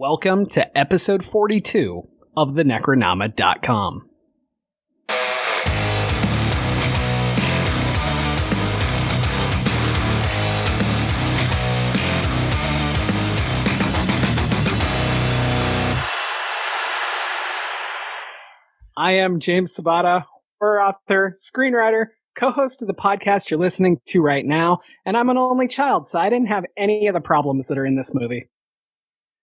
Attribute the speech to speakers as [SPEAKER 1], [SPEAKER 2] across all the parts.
[SPEAKER 1] Welcome to episode 42 of the Necronama.com. I am James Sabata, horror author, screenwriter, co-host of the podcast you're listening to right now, and I'm an only child, so I didn't have any of the problems that are in this movie.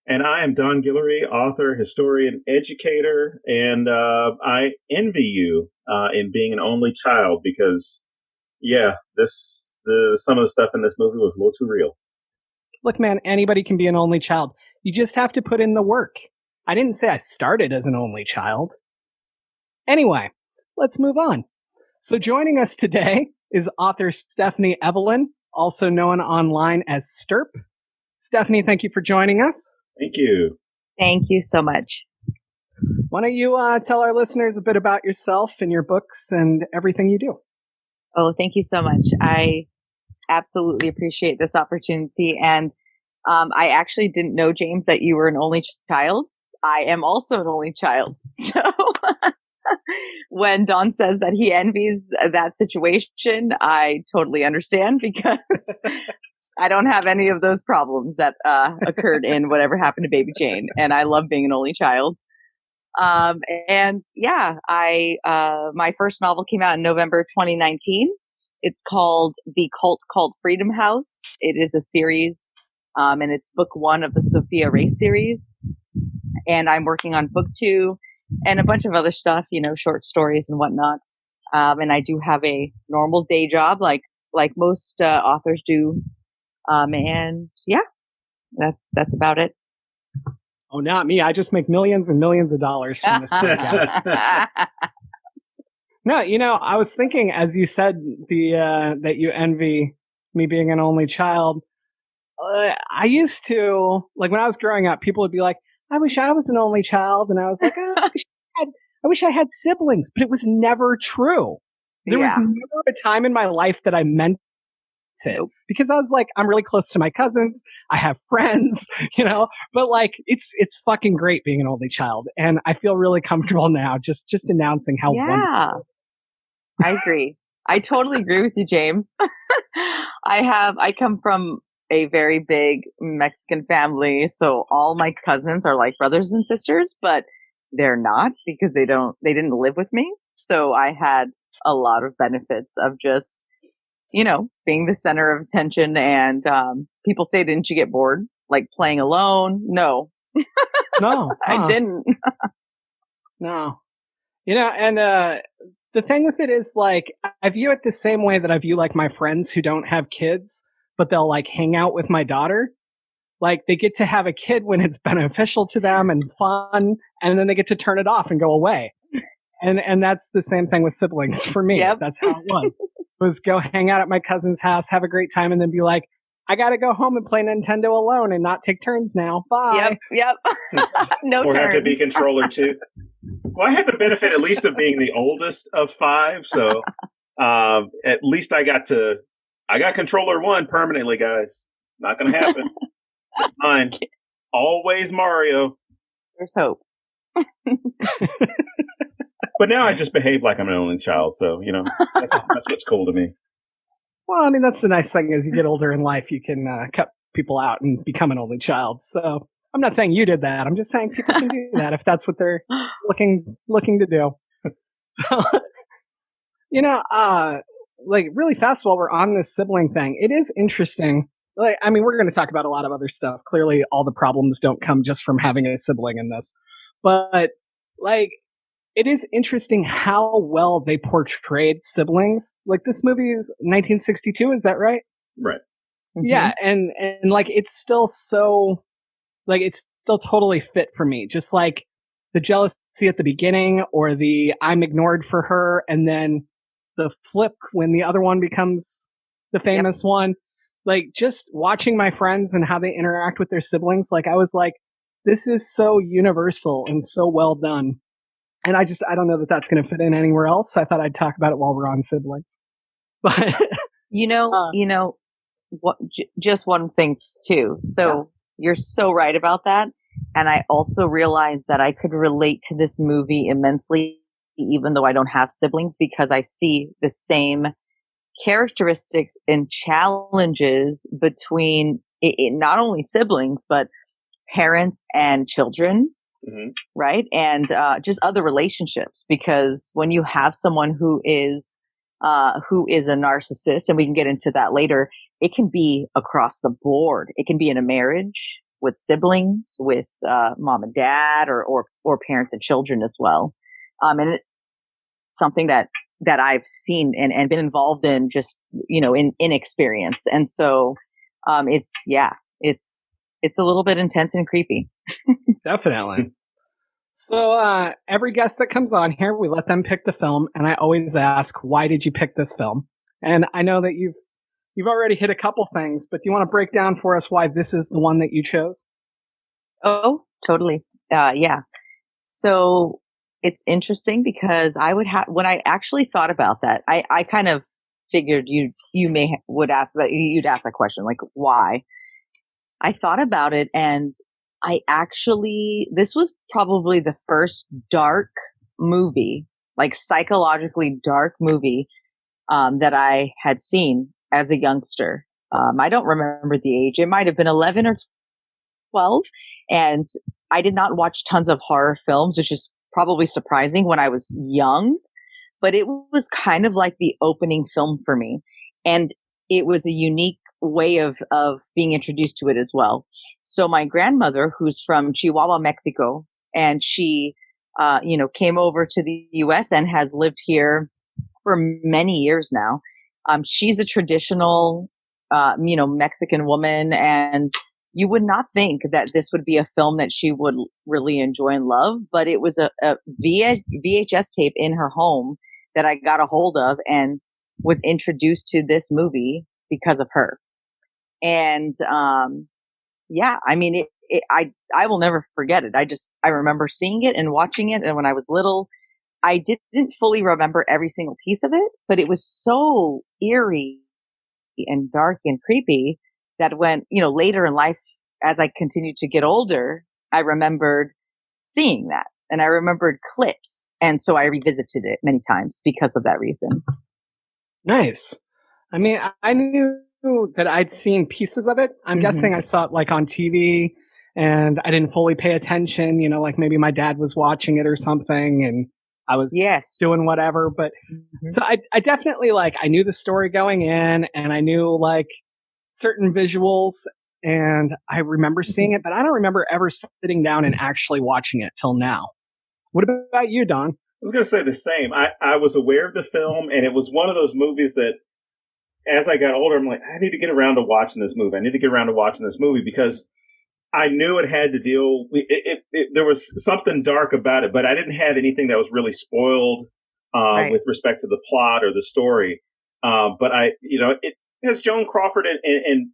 [SPEAKER 2] And I am Don Guillory, author, historian, educator, and I envy you in being an only child because, some of the stuff in this movie was a little too real.
[SPEAKER 1] Look, man, anybody can be an only child. You just have to put in the work. I didn't say I started as an only child. Anyway, let's move on. So joining us today is author Stephanie Evelyn, also known online as Stirp. Stephanie, thank you for joining us.
[SPEAKER 2] Thank you.
[SPEAKER 3] Thank you so much.
[SPEAKER 1] Why don't you tell our listeners a bit about yourself and your books and everything you do?
[SPEAKER 3] Oh, thank you so much. I absolutely appreciate this opportunity. And I actually didn't know, James, that you were an only child. I am also an only child. So when Don says that he envies that situation, I totally understand because I don't have any of those problems that occurred in whatever happened to Baby Jane. And I love being an only child. My first novel came out in November 2019. It's called The Cult Called Freedom House. It is a series, and it's book 1 of the Sophia Ray series. And I'm working on book 2 and a bunch of other stuff, short stories and whatnot. And I do have a normal day job like most authors do. That's about it.
[SPEAKER 1] Oh, not me. I just make millions and millions of dollars from this podcast. No, I was thinking as you said that you envy me being an only child. I used to, like when I was growing up, people would be like, I wish I was an only child. And I was like, I wish I had siblings, but it was never true. There was never a time in my life that I meant it because I was like, I'm really close to my cousins. I have friends, but like, it's fucking great being an only child. And I feel really comfortable now just announcing how wonderful.
[SPEAKER 3] I agree. I totally agree with you, James. I come from a very big Mexican family. So all my cousins are like brothers and sisters, but they're not because they didn't live with me. So I had a lot of benefits of just, being the center of attention. And people say, didn't you get bored? Like playing alone? No.
[SPEAKER 1] No.
[SPEAKER 3] I didn't.
[SPEAKER 1] No. And the thing with it is, like, I view it the same way that I view, like, my friends who don't have kids, but they'll, like, hang out with my daughter. Like, they get to have a kid when it's beneficial to them and fun, and then they get to turn it off and go away. And that's the same thing with siblings for me. Yep. That's how it was go hang out at my cousin's house, have a great time, and then be like, I gotta go home and play Nintendo alone and not take turns now. Bye.
[SPEAKER 3] Yep. No turns.
[SPEAKER 2] Or have to be controller too. Well, I had the benefit at least of being the oldest of 5, so at least I got controller 1 permanently, guys. Not gonna happen. It's mine. Always Mario.
[SPEAKER 3] There's hope.
[SPEAKER 2] But now I just behave like I'm an only child, so, that's what's cool to me.
[SPEAKER 1] Well, I mean, that's the nice thing. As you get older in life, you can cut people out and become an only child. So I'm not saying you did that. I'm just saying people can do that if that's what they're looking to do. Like really fast while we're on this sibling thing, it is interesting. Like, I mean, we're going to talk about a lot of other stuff. Clearly, all the problems don't come just from having a sibling in this. But, like, it is interesting how well they portrayed siblings. Like, this movie is 1962, is that right?
[SPEAKER 2] Right.
[SPEAKER 1] Mm-hmm. Yeah, and like, it's still so, like, it's still totally fit for me. Just like the jealousy at the beginning, or the I'm ignored for her, and then the flip when the other one becomes the famous one. Like, just watching my friends and how they interact with their siblings, like, I was like, this is so universal and so well done. And I don't know that that's going to fit in anywhere else. I thought I'd talk about it while we're on siblings. But
[SPEAKER 3] what? Just one thing too. So you're so right about that. And I also realized that I could relate to this movie immensely, even though I don't have siblings, because I see the same characteristics and challenges between not only siblings, but parents and children, right? And just other relationships, because when you have someone who is a narcissist, and we can get into that later, it can be across the board. It can be in a marriage, with siblings, with mom and dad, or parents and children as well. And it's something that I've seen and been involved in, just, in experience. And so it's a little bit intense and creepy.
[SPEAKER 1] Definitely. So every guest that comes on here, we let them pick the film, and I always ask, why did you pick this film? And I know that you've already hit a couple things, but do you want to break down for us why this is the one that you chose?
[SPEAKER 3] Oh, totally. Yeah. So it's interesting because when I actually thought about that, I kind of figured you'd ask that question, like, why? I thought about it, and this was probably the first dark movie, like psychologically dark movie, that I had seen as a youngster. I don't remember the age. It might have been 11 or 12. And I did not watch tons of horror films, which is probably surprising when I was young, but it was kind of like the opening film for me. And it was a unique way of being introduced to it as well. So my grandmother, who's from Chihuahua, Mexico, and she, came over to the US and has lived here for many years now. She's a traditional, Mexican woman, and you would not think that this would be a film that she would really enjoy and love, but it was a VHS tape in her home that I got a hold of and was introduced to this movie because of her. And, I will never forget it. I remember seeing it and watching it. And when I was little, I didn't fully remember every single piece of it, but it was so eerie and dark and creepy that when, later in life, as I continued to get older, I remembered seeing that, and I remembered clips. And so I revisited it many times because of that reason.
[SPEAKER 1] Nice. I mean, I knew that I'd seen pieces of it. I'm guessing I saw it like on TV, and I didn't fully pay attention, like maybe my dad was watching it or something, and I was doing whatever. But so I definitely, I knew the story going in, and I knew certain visuals, and I remember seeing it, but I don't remember ever sitting down and actually watching it till now. What about you, Don?
[SPEAKER 2] I was going to say the same. I was aware of the film, and it was one of those movies that, as I got older, I'm like, I need to get around to watching this movie. Because I knew it had to deal. There was something dark about it, but I didn't have anything that was really spoiled with respect to the plot or the story. But it has Joan Crawford and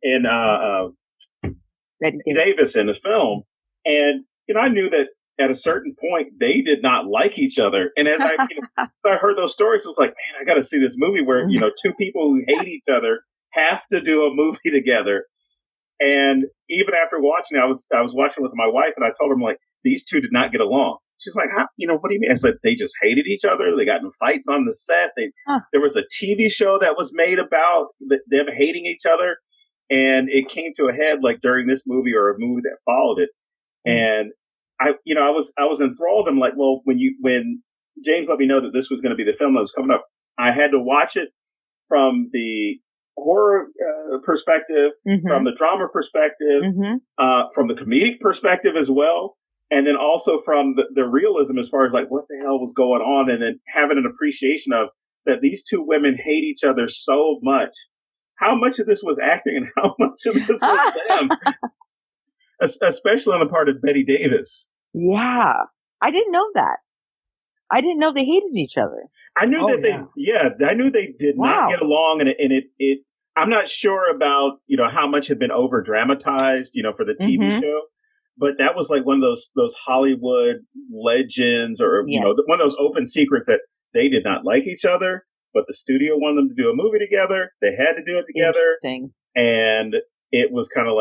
[SPEAKER 2] Davis in the film, and I knew that at a certain point they did not like each other. And as I heard those stories, I was like, man, I got to see this movie where two people who hate each other have to do a movie together. And even after watching it, I was watching with my wife, and I told her, I'm like, these two did not get along. She's like, what do you mean? I said, they just hated each other. They got in fights on the set. There was a TV show that was made about them hating each other. And it came to a head during this movie or a movie that followed it. And I was enthralled. I'm like, well, when James let me know that this was going to be the film that was coming up, I had to watch it from the horror perspective, from the drama perspective, from the comedic perspective as well. And then also from the realism as far as what the hell was going on, and then having an appreciation of that these two women hate each other so much. How much of this was acting and how much of this was them? Especially on the part of Betty Davis.
[SPEAKER 3] Yeah. I didn't know that. I didn't know they hated each other.
[SPEAKER 2] I knew I knew they did not get along, and it I'm not sure about, how much had been over dramatized, for the TV show. But that was one of those Hollywood legends, or one of those open secrets that they did not like each other, but the studio wanted them to do a movie together. They had to do it together.
[SPEAKER 3] Interesting.
[SPEAKER 2] And it was kind of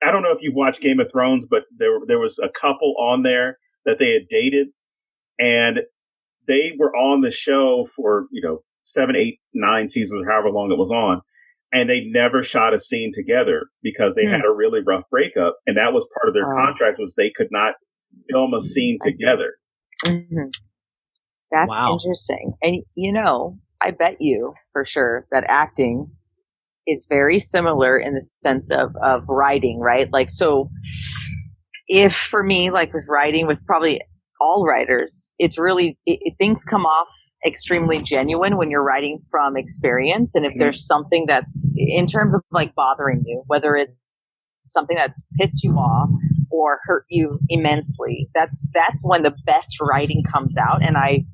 [SPEAKER 2] I don't know if you've watched Game of Thrones, but there was a couple on there that they had dated, and they were on the show for 7, 8, 9 seasons, or however long it was on, and they never shot a scene together because they had a really rough breakup, and that was part of their contract, was they could not film a scene together.
[SPEAKER 3] Mm-hmm. That's interesting. And I bet you for sure that acting is very similar in the sense of writing, right? Like, so if for me, like with writing, with probably all writers, it's really, things come off extremely genuine when you're writing from experience. And if there's something that's in terms of like bothering you, whether it's something that's pissed you off or hurt you immensely, that's when the best writing comes out. And I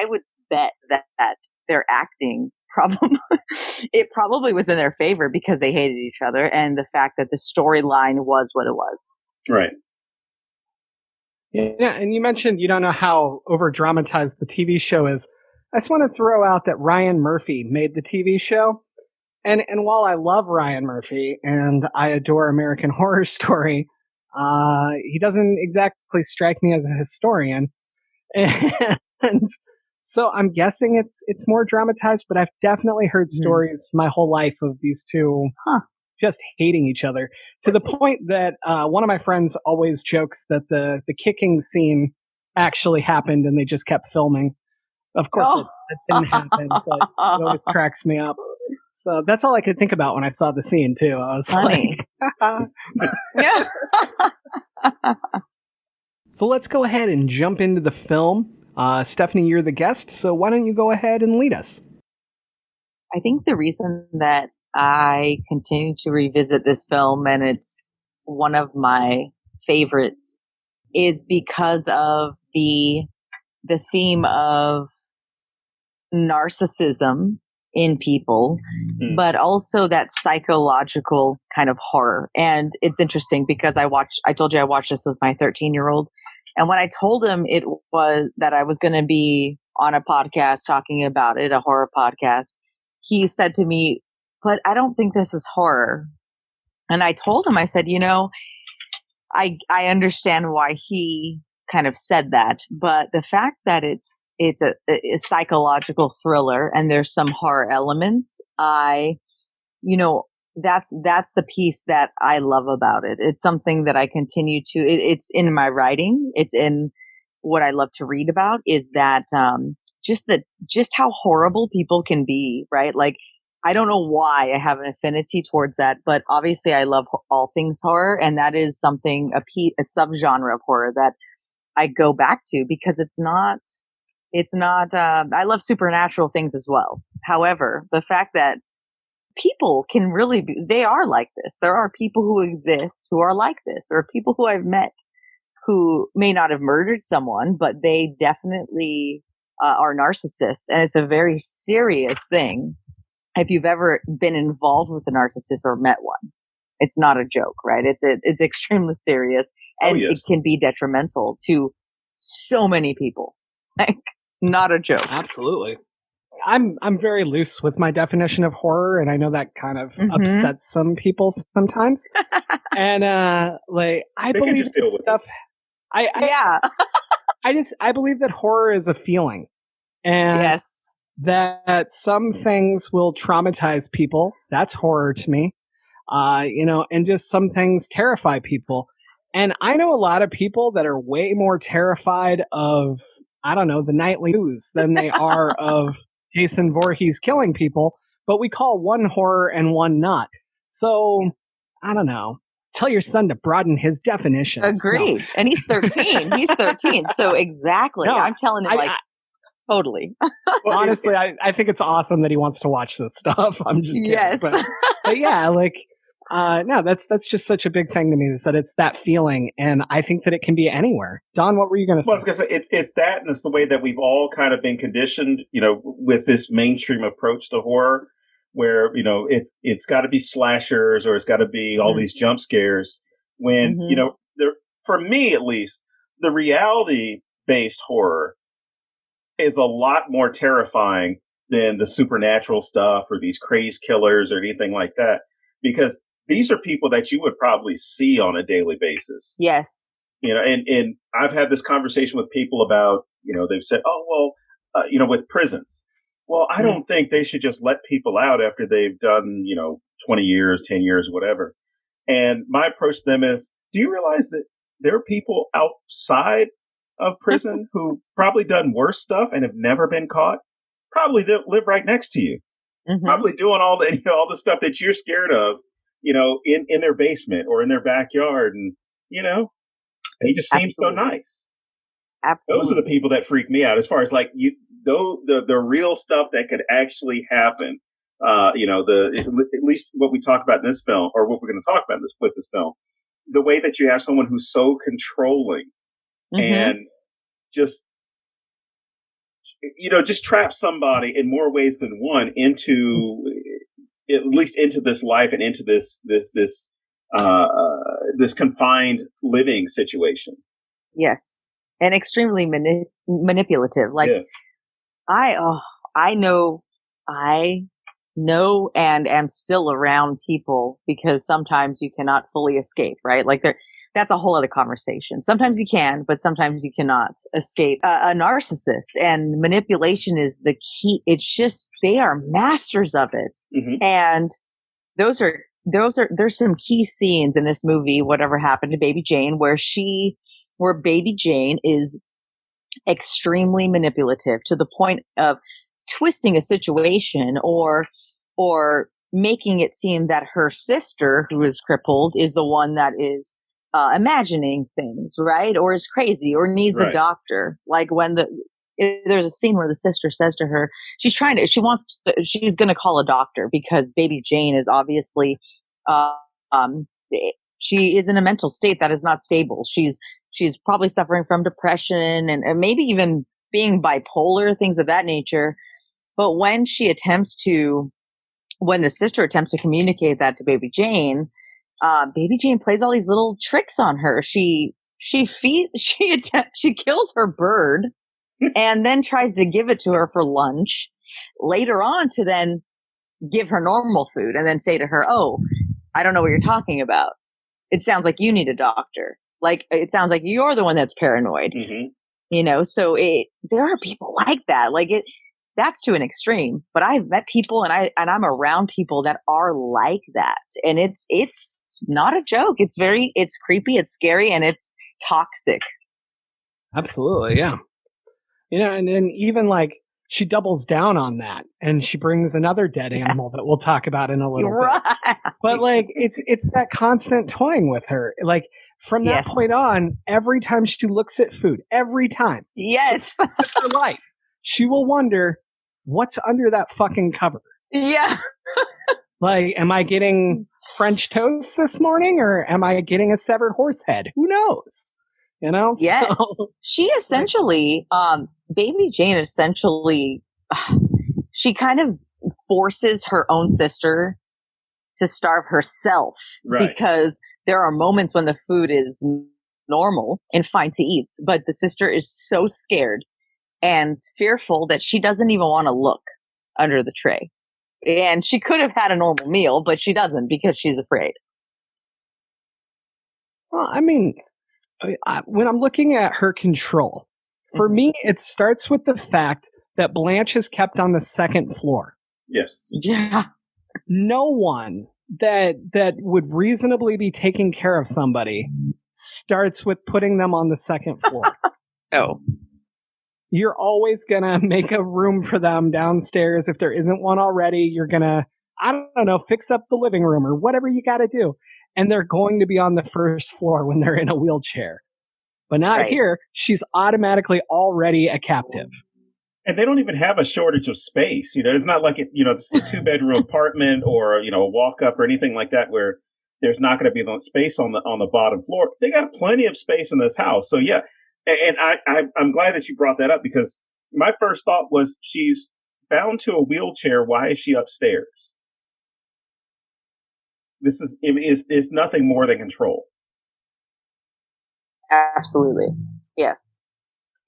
[SPEAKER 3] would bet that their acting probably was in their favor because they hated each other, and the fact that the storyline was what it was.
[SPEAKER 2] Right.
[SPEAKER 1] Yeah, and you mentioned you don't know how over dramatized the TV show is. I just want to throw out that Ryan Murphy made the TV show. And while I love Ryan Murphy and I adore American Horror Story, he doesn't exactly strike me as a historian. And so I'm guessing it's more dramatized, but I've definitely heard stories my whole life of these two just hating each other, to the point that one of my friends always jokes that the kicking scene actually happened and they just kept filming. Of course, it didn't happen, but it always cracks me up. So that's all I could think about when I saw the scene, too. I was
[SPEAKER 3] funny.
[SPEAKER 1] Yeah. So let's go ahead and jump into the film. Stephanie, you're the guest, so why don't you go ahead and lead us?
[SPEAKER 3] I think the reason that I continue to revisit this film, and it's one of my favorites, is because of the theme of narcissism in people, but also that psychological kind of horror. And it's interesting because I told you I watched this with my 13-year-old. And when I told him it was that I was going to be on a podcast talking about it, a horror podcast, he said to me, "But I don't think this is horror." And I told him, I said, I understand why he kind of said that, but the fact that it's a psychological thriller and there's some horror elements, that's the piece that I love about it. It's something that I continue to, it's in my writing. It's in what I love to read about, is that, just how horrible people can be, right? Like, I don't know why I have an affinity towards that, but obviously I love all things horror. And that is something, a subgenre of horror that I go back to because it's not, I love supernatural things as well. However, the fact that people can really be, they are like this. There are people who exist who are like this. There are people who I've met who may not have murdered someone, but they definitely are narcissists. And it's a very serious thing. If you've ever been involved with a narcissist or met one, it's not a joke, right? It's extremely serious, and it can be detrimental to so many people. Like, not a joke.
[SPEAKER 1] Absolutely. I'm very loose with my definition of horror, and I know that kind of upsets some people sometimes. And I believe stuff. I believe that horror is a feeling, and that some things will traumatize people. That's horror to me. And just some things terrify people. And I know a lot of people that are way more terrified of, I don't know, the nightly news than they are of Jason Voorhees killing people, but we call one horror and one not. So, I don't know. Tell your son to broaden his definition.
[SPEAKER 3] Agreed. No. And he's 13. He's 13. So exactly. No, I'm telling him totally.
[SPEAKER 1] Honestly, I think it's awesome that he wants to watch this stuff. I'm just kidding. Yes. But yeah, no, that's just such a big thing to me, is that it's that feeling, and I think that it can be anywhere. Don, what were you going to say?
[SPEAKER 2] Well, I was going to say, it's that, and it's the way that we've all kind of been conditioned, with this mainstream approach to horror, where, it's got to be slashers, or it's got to be all these jump scares, when, for me at least, the reality-based horror is a lot more terrifying than the supernatural stuff or these craze killers or anything like that, because these are people that you would probably see on a daily basis.
[SPEAKER 3] Yes.
[SPEAKER 2] And I've had this conversation with people about, they've said, oh, well, with prisons. Well, I don't think they should just let people out after they've done, 20 years, 10 years, whatever. And my approach to them is, do you realize that there are people outside of prison who probably done worse stuff and have never been caught? Probably live right next to you. Probably doing all the stuff that you're scared of, in their basement or in their backyard. And, they just seem so nice.
[SPEAKER 3] Absolutely.
[SPEAKER 2] Those are the people that freak me out as far as the real stuff that could actually happen. At least what we talk about in this film, or what we're going to talk about with this film, the way that you have someone who's so controlling and just trap somebody in more ways than one into at least into this life and into this confined living situation.
[SPEAKER 3] Yes. And extremely manipulative. Like,
[SPEAKER 2] yes.
[SPEAKER 3] I know and am still around people because sometimes you cannot fully escape, right? Like that's a whole other conversation. Sometimes you can, but sometimes you cannot escape a narcissist, and manipulation is the key. It's just, they are masters of it. And there's some key scenes in this movie, Whatever Happened to Baby Jane, where Baby Jane is extremely manipulative to the point of twisting a situation or making it seem that her sister, who is crippled, is the one that is imagining things, right? Or is crazy or needs a doctor. Like when there's a scene where the sister says to her, she's going to call a doctor because Baby Jane is obviously, she is in a mental state that is not stable. She's probably suffering from depression and maybe even being bipolar, things of that nature. But when the sister attempts to communicate that to Baby Jane plays all these little tricks on her. She kills her bird and then tries to give it to her for lunch later on to then give her normal food and then say to her, "Oh, I don't know what you're talking about. It sounds like you need a doctor. Like, it sounds like you're the one that's paranoid." So there are people like that. Like that's to an extreme, but I've met people and I'm around people that are like that. And it's not a joke. It's creepy, it's scary, and it's toxic.
[SPEAKER 1] Absolutely. Yeah. And then even like she doubles down on that and she brings another dead animal that we'll talk about in a little bit. But like, it's that constant toying with her. Like, from that point on, every time she looks at food, every time.
[SPEAKER 3] Yes.
[SPEAKER 1] Her life, she will wonder, what's under that fucking cover?
[SPEAKER 3] Yeah.
[SPEAKER 1] Like, am I getting French toast this morning or am I getting a severed horse head? Who knows?
[SPEAKER 3] Yes. She essentially, Baby Jane essentially, she kind of forces her own sister to starve herself because there are moments when the food is normal and fine to eat, but the sister is so scared and fearful that she doesn't even want to look under the tray. And she could have had a normal meal, but she doesn't because she's afraid.
[SPEAKER 1] Well, I mean, when I'm looking at her control, for me, it starts with the fact that Blanche is kept on the second floor.
[SPEAKER 2] Yes.
[SPEAKER 3] Yeah.
[SPEAKER 1] No one that would reasonably be taking care of somebody starts with putting them on the second floor.
[SPEAKER 3] No.
[SPEAKER 1] You're always going to make a room for them downstairs. If there isn't one already, you're going to, I don't know, fix up the living room or whatever you got to do. And they're going to be on the first floor when they're in a wheelchair. But not here. She's automatically already a captive.
[SPEAKER 2] And they don't even have a shortage of space. It's not like it's a 2-bedroom apartment or, a walk up or anything like that where there's not going to be space on the bottom floor. They got plenty of space in this house. So yeah. And I'm glad that you brought that up because my first thought was she's bound to a wheelchair. Why is she upstairs? This is nothing more than control.
[SPEAKER 3] Absolutely. Yes.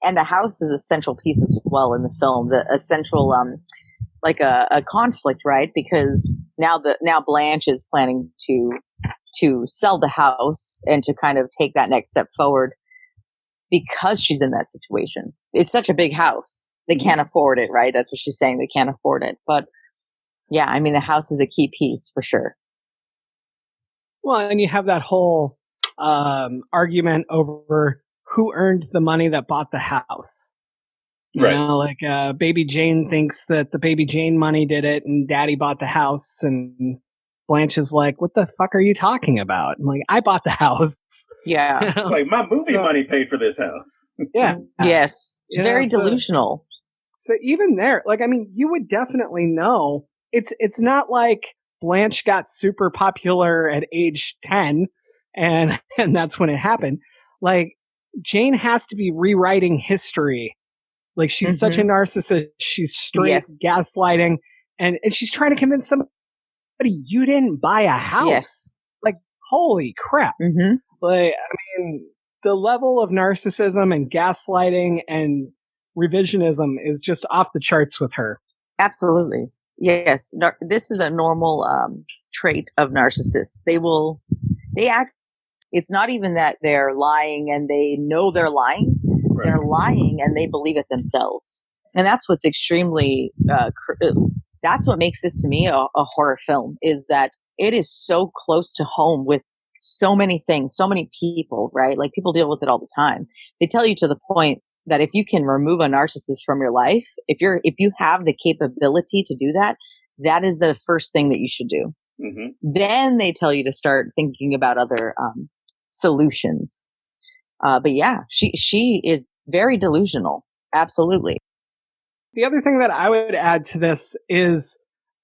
[SPEAKER 3] And the house is a central piece as well in the film, the essential, like a conflict, right? Because now Blanche is planning to sell the house and to kind of take that next step forward because she's in that situation. It's such a big house. They can't afford it, right? That's what she's saying. They can't afford it. But yeah, I mean, the house is a key piece for sure.
[SPEAKER 1] Well, and you have that whole argument over who earned the money that bought the house. You know, like Baby Jane thinks that the Baby Jane money did it and Daddy bought the house, and Blanche is like, what the fuck are you talking about? I'm like, I bought the house.
[SPEAKER 3] Yeah.
[SPEAKER 2] Like, my movie money paid for this house.
[SPEAKER 1] Yeah.
[SPEAKER 3] Yes. It's very delusional.
[SPEAKER 1] So even there, like, I mean, you would definitely know. It's not like Blanche got super popular at age 10 and that's when it happened. Like, Jane has to be rewriting history. Like, she's such a narcissist. She's straight gaslighting. And she's trying to convince somebody you didn't buy a house.
[SPEAKER 3] Yes.
[SPEAKER 1] Like, holy crap. Like, I mean, the level of narcissism and gaslighting and revisionism is just off the charts with her.
[SPEAKER 3] Absolutely. Yes. This is a normal trait of narcissists. They act, it's not even that they're lying and they know they're lying. Right. They're lying and they believe it themselves. And that's what's extremely, that's what makes this to me a horror film, is that it is so close to home with so many things, so many people, right? Like, people deal with it all the time. They tell you to the point that if you can remove a narcissist from your life, if you have the capability to do that, that is the first thing that you should do. Then they tell you to start thinking about other solutions. But yeah, she is very delusional. Absolutely.
[SPEAKER 1] The other thing that I would add to this is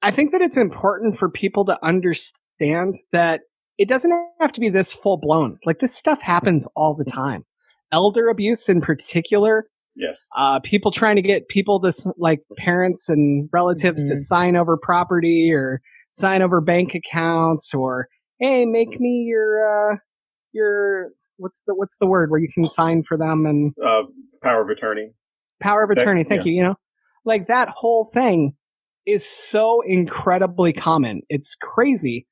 [SPEAKER 1] I think that it's important for people to understand that it doesn't have to be this full blown. Like, this stuff happens all the time. Elder abuse in particular.
[SPEAKER 2] Yes.
[SPEAKER 1] People trying to get people to, like, parents and relatives to sign over property or sign over bank accounts, or, hey, make me your what's the word where you can sign for them, and
[SPEAKER 2] power of attorney.
[SPEAKER 1] Power of attorney. Thank you. You know, like, that whole thing is so incredibly common. It's crazy.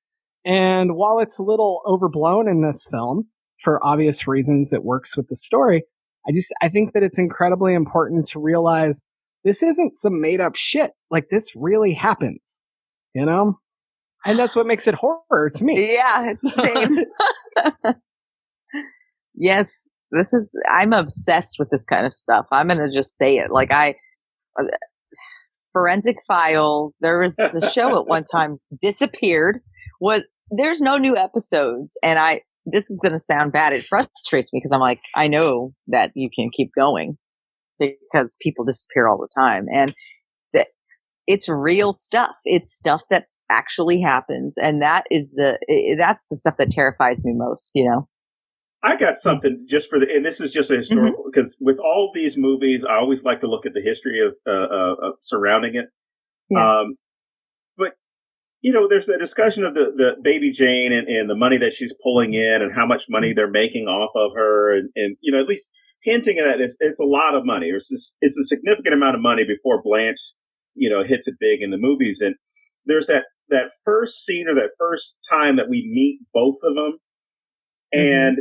[SPEAKER 1] And while it's a little overblown in this film, for obvious reasons, it works with the story. I think that it's incredibly important to realize this isn't some made up shit. Like, this really happens, you know? And that's what makes it horror to me.
[SPEAKER 3] Yeah, it's the same. Yes, I'm obsessed with this kind of stuff. I'm going to just say it. Like, Forensic Files, there was the show at one time disappeared. There's no new episodes, and this is going to sound bad. It frustrates me because I'm like, I know that you can keep going because people disappear all the time, and that it's real stuff. It's stuff that actually happens, and that's the stuff that terrifies me most. You know,
[SPEAKER 2] I got something just and this is just a historical, because with all these movies, I always like to look at the history of surrounding it. Yeah. But, you know, there's the discussion of the Baby Jane and the money that she's pulling in and how much money they're making off of her. And you know, at least hinting at that, it's a lot of money. It's a significant amount of money before Blanche, you know, hits it big in the movies. And there's that first scene, or that first time that we meet both of them. And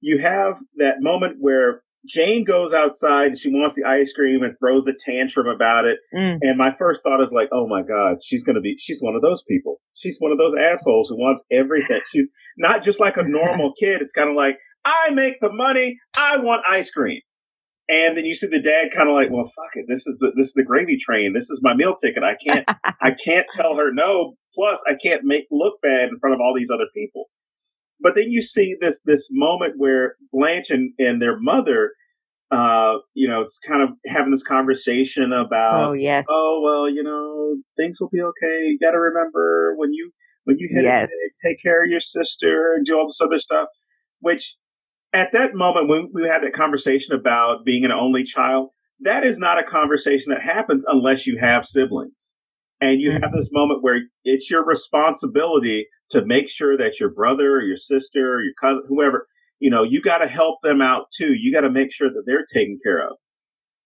[SPEAKER 2] you have that moment where Jane goes outside and she wants the ice cream and throws a tantrum about it. And my first thought is like, oh my God, she's one of those people. She's one of those assholes who wants everything. She's not just like a normal kid. It's kind of like, I make the money, I want ice cream. And then you see the dad kind of like, well, fuck it. This is the gravy train. This is my meal ticket. I can't tell her no. Plus I can't look bad in front of all these other people. But then you see this moment where Blanche and their mother, you know, it's kind of having this conversation about, oh, well, you know, things will be okay. You got to remember when you hit it, take care of your sister and do all this other stuff. Which, at that moment, when we had that conversation about being an only child, that is not a conversation that happens unless you have siblings. And you have this moment where it's your responsibility to make sure that your brother or your sister or your cousin, whoever, you know, you got to help them out too. You got to make sure that they're taken care of.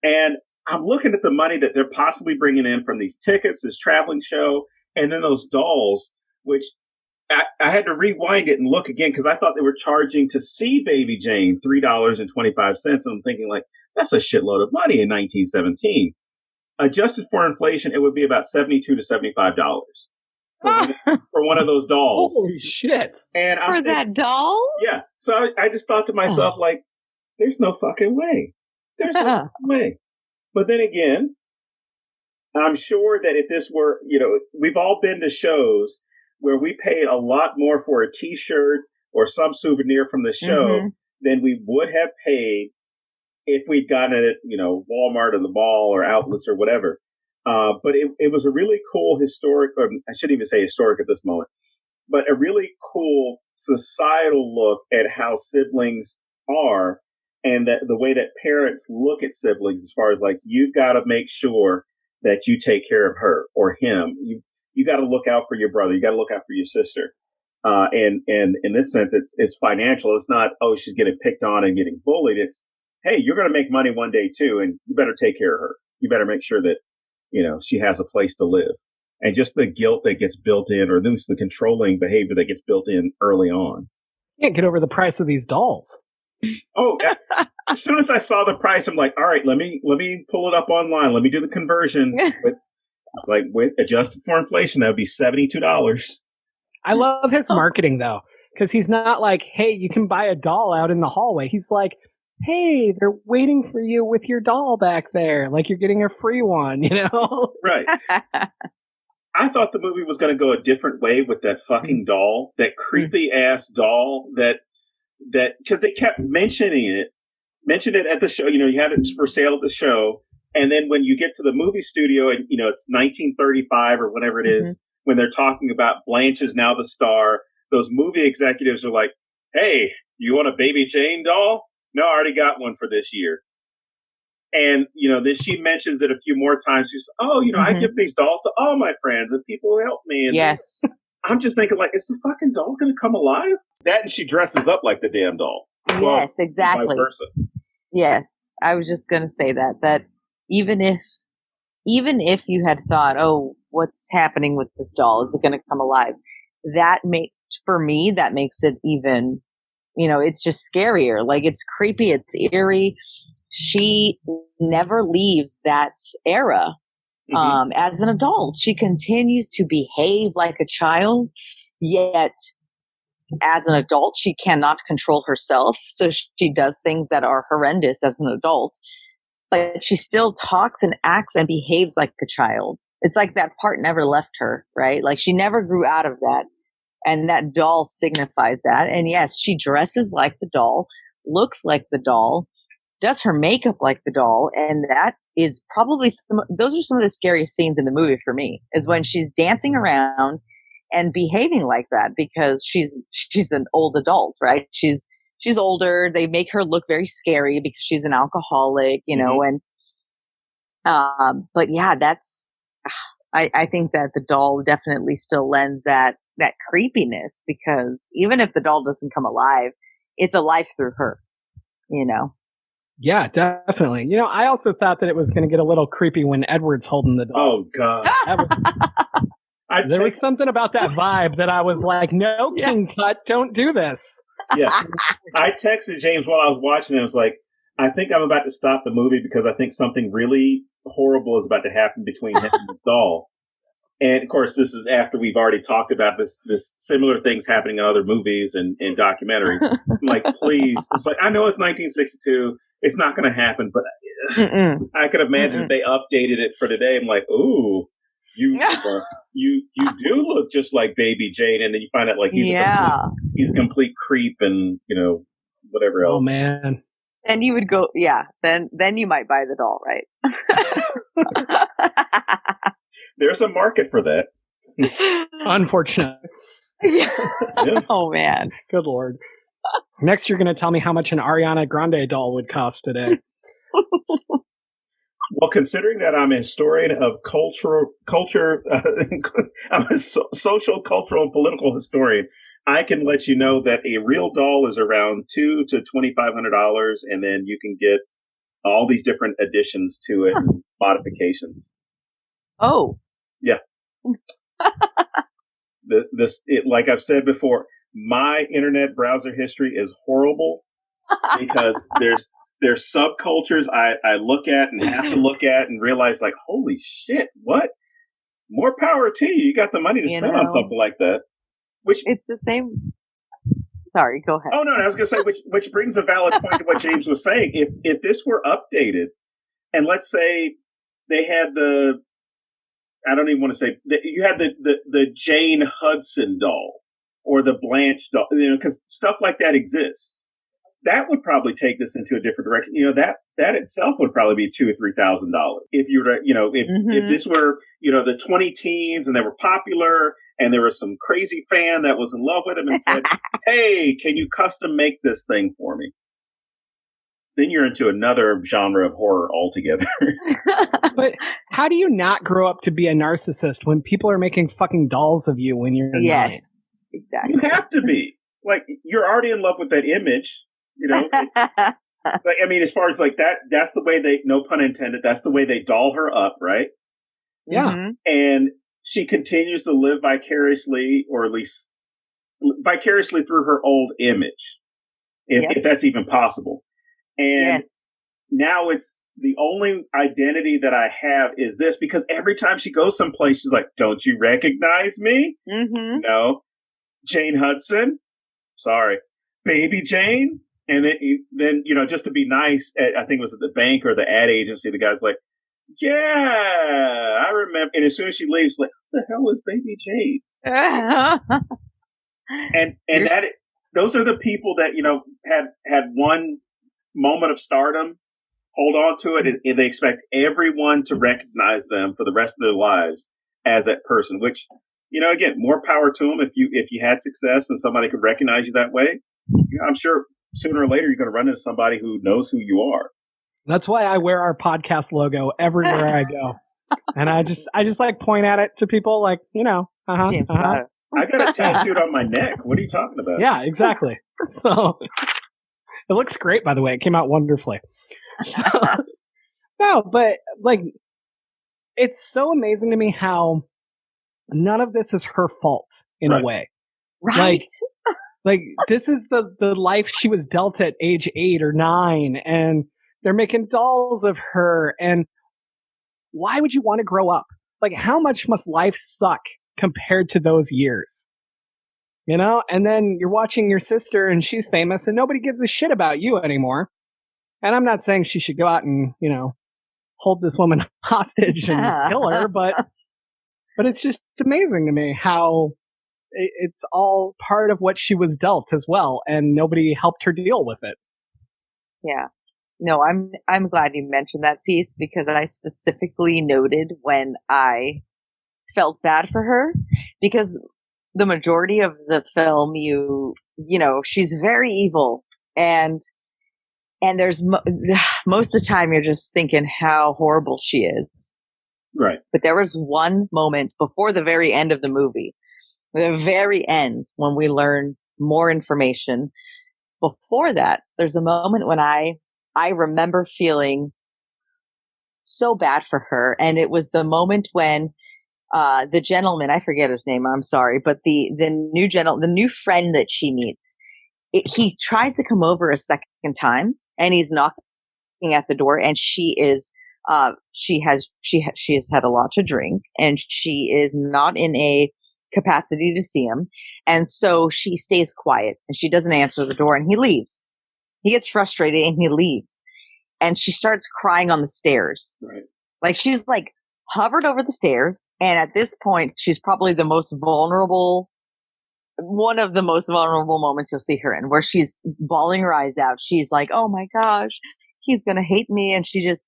[SPEAKER 2] And I'm looking at the money that they're possibly bringing in from these tickets, this traveling show, And then those dolls, which I had to rewind it and look again because I thought they were charging to see Baby Jane $3.25. And I'm thinking, like, that's a shitload of money in 1917. Adjusted for inflation, it would be about $72 to $75 for one of those dolls.
[SPEAKER 1] Holy shit!
[SPEAKER 3] And for that doll?
[SPEAKER 2] Yeah. So I just thought to myself, like, there's no fucking way. There's no fucking way. But then again, I'm sure that if this were, we've all been to shows where we paid a lot more for a T-shirt or some souvenir from the show than we would have paid if we'd gotten it at, Walmart or the mall or outlets or whatever. But it was a really cool historic, or I shouldn't even say historic at this moment, but a really cool societal look at how siblings are and that the way that parents look at siblings as far as like, you've got to make sure that you take care of her or him. You got to look out for your brother. You got to look out for your sister. And in this sense, it's financial. It's not, she's getting picked on and getting bullied. It's, hey, you're going to make money one day too, and you better take care of her. You better make sure that, she has a place to live. And just the guilt that gets built in, or at least the controlling behavior that gets built in early on.
[SPEAKER 1] You can't get over the price of these dolls.
[SPEAKER 2] Oh, as soon as I saw the price, I'm like, all right, let me pull it up online. Let me do the conversion. But it's like, adjusted for inflation, that would be $72.
[SPEAKER 1] I love his marketing, though, because he's not like, hey, you can buy a doll out in the hallway. He's like, hey, they're waiting for you with your doll back there. Like you're getting a free one,
[SPEAKER 2] Right. I thought the movie was going to go a different way with that fucking doll, that creepy ass doll that because they kept mentioned it at the show. You had it for sale at the show. And then when you get to the movie studio and, it's 1935 or whatever it is, when they're talking about Blanche is now the star, those movie executives are like, hey, you want a Baby Jane doll? No, I already got one for this year. And, then she mentions it a few more times. She's, I give these dolls to all my friends and people who help me. And
[SPEAKER 3] yes.
[SPEAKER 2] I'm just thinking, like, is the fucking doll going to come alive? That and she dresses up like the damn doll.
[SPEAKER 3] Yes, exactly.
[SPEAKER 2] Vice versa.
[SPEAKER 3] Yes, I was just going to say that even if you had thought, what's happening with this doll? Is it going to come alive? That makes it even, it's just scarier. Like, it's creepy. It's eerie. She never leaves that era. As an adult, she continues to behave like a child, yet as an adult, she cannot control herself. So she does things that are horrendous as an adult, but she still talks and acts and behaves like a child. It's like that part never left her, right? Like she never grew out of that. And that doll signifies that. And yes, she dresses like the doll, looks like the doll, does her makeup like the doll. And that is probably, those are some of the scariest scenes in the movie for me, is when she's dancing around and behaving like that, because she's an old adult, right? She's older. They make her look very scary because she's an alcoholic, and, but yeah, I think that the doll definitely still lends that creepiness, because even if the doll doesn't come alive, it's alive through her,
[SPEAKER 1] Yeah, definitely. I also thought that it was going to get a little creepy when Edward's holding the doll.
[SPEAKER 2] Oh, God.
[SPEAKER 1] There was something about that vibe that I was like, no, King Tut, don't do this.
[SPEAKER 2] Yeah. I texted James while I was watching it. I was like, I think I'm about to stop the movie because I think something really horrible is about to happen between him and the doll. And of course, this is after we've already talked about this similar things happening in other movies and documentaries. I'm like, please. It's like, I know it's 1962. It's not going to happen, but I could imagine if they updated it for today. I'm like, ooh, you do look just like Baby Jane, and then you find out like he's a complete creep and whatever else.
[SPEAKER 1] Oh man.
[SPEAKER 3] Then you would go, then you might buy the doll, right?
[SPEAKER 2] There's a market for that.
[SPEAKER 1] Unfortunately.
[SPEAKER 3] Yeah. Oh man.
[SPEAKER 1] Good Lord. Next, you're going to tell me how much an Ariana Grande doll would cost today.
[SPEAKER 2] Well, considering that I'm a historian of culture, I'm a social, cultural, and political historian, I can let you know that a real doll is around $200 to $2,500, and then you can get all these different additions to it, and modifications.
[SPEAKER 3] Oh.
[SPEAKER 2] Yeah. Like I've said before, my internet browser history is horrible because there's subcultures I look at and have to look at and realize like, holy shit, what? More power to you. You got the money to spend on something like that. Which
[SPEAKER 3] it's the same. Sorry, go ahead.
[SPEAKER 2] Oh no, I was going to say which brings a valid point to what James was saying. If this were updated, and let's say they had I don't even want to say you had the Jane Hudson doll or the Blanche doll, because stuff like that exists. That would probably take this into a different direction. That itself would probably be $2,000 or $3,000 if you were, if this were, the 20 teens and they were popular and there was some crazy fan that was in love with him and said, "Hey, can you custom make this thing for me?" Then you're into another genre of horror altogether.
[SPEAKER 1] But how do you not grow up to be a narcissist when people are making fucking dolls of you when you're 9?
[SPEAKER 3] Yes, exactly.
[SPEAKER 2] You have to be. Like, you're already in love with that image. As far as like that's the way no pun intended, that's the way they doll her up, right?
[SPEAKER 1] Yeah.
[SPEAKER 3] Mm-hmm.
[SPEAKER 2] And she continues to live vicariously, or at least vicariously through her old image, if that's even possible. And now it's the only identity that I have is this, because every time she goes someplace, she's like, "Don't you recognize me?"
[SPEAKER 3] Mm-hmm.
[SPEAKER 2] No. Jane Hudson? Sorry. Baby Jane? And then, just to be nice, I think it was at the bank or the ad agency, the guy's like, "Yeah, I remember." And as soon as she leaves, like, "What the hell is Baby Jane?" and those are the people that, had one moment of stardom, hold on to it, and they expect everyone to recognize them for the rest of their lives as that person, which, again, more power to them. If you had success and somebody could recognize you that way, I'm sure sooner or later you're going to run into somebody who knows who you are.
[SPEAKER 1] That's why I wear our podcast logo everywhere I go. And I just like point at it to people like,
[SPEAKER 2] I got it tattooed on my neck. What are you talking about?
[SPEAKER 1] Yeah, exactly. So it looks great, by the way. It came out wonderfully. So, no, but like, it's so amazing to me how none of this is her fault in a way.
[SPEAKER 3] Right.
[SPEAKER 1] Like this is the life she was dealt at age 8 or 9, and they're making dolls of her. And why would you want to grow up? Like, how much must life suck compared to those years? And then you're watching your sister and she's famous and nobody gives a shit about you anymore. And I'm not saying she should go out and, hold this woman hostage and kill her, but it's just amazing to me how it's all part of what she was dealt as well, and nobody helped her deal with it.
[SPEAKER 3] Yeah. No, I'm glad you mentioned that piece, because I specifically noted when I felt bad for her, because the majority of the film, she's very evil, and there's most of the time you're just thinking how horrible she is.
[SPEAKER 2] Right.
[SPEAKER 3] But there was one moment before the very end of the movie, the very end, when we learn more information. Before that, there's a moment when I remember feeling so bad for her. And it was the moment when the gentleman, I forget his name, I'm sorry, but the new friend that she meets, he tries to come over a second time, and he's knocking at the door, and she has had a lot to drink, and she is not in a capacity to see him. And so she stays quiet and she doesn't answer the door, and he leaves. He gets frustrated and he leaves. And she starts crying on the stairs.
[SPEAKER 2] Right.
[SPEAKER 3] Like, she's like hovered over the stairs. And at this point, she's probably one of the most vulnerable moments you'll see her in, where she's bawling her eyes out. She's like, "Oh my gosh, he's going to hate me." And she just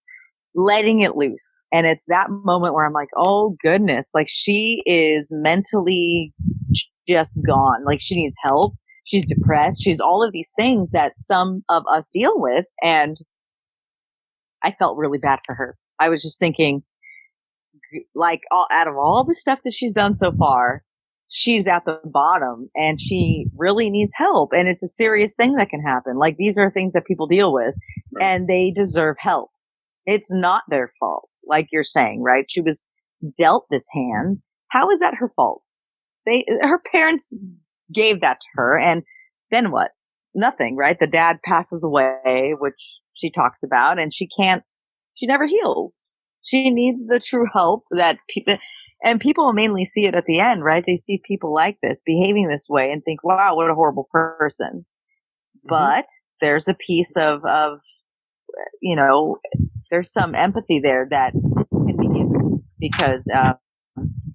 [SPEAKER 3] letting it loose. And it's that moment where I'm like, oh goodness, like, she is mentally just gone. Like, she needs help. She's depressed. She's all of these things that some of us deal with. And I felt really bad for her. I was just thinking, like, out of all the stuff that she's done so far, she's at the bottom and she really needs help. And it's a serious thing that can happen. Like, these are things that people deal with, and they deserve help. It's not their fault, like you're saying, right? She was dealt this hand, How is that her fault? Her parents gave that to her, and then what? Nothing, right? The dad passes away, which she talks about, and she never heals. She needs the true help that people mainly see it at the end, right? They see people like this behaving this way and think, wow, what a horrible person. Mm-hmm. But there's a piece of, there's some empathy there that can be given because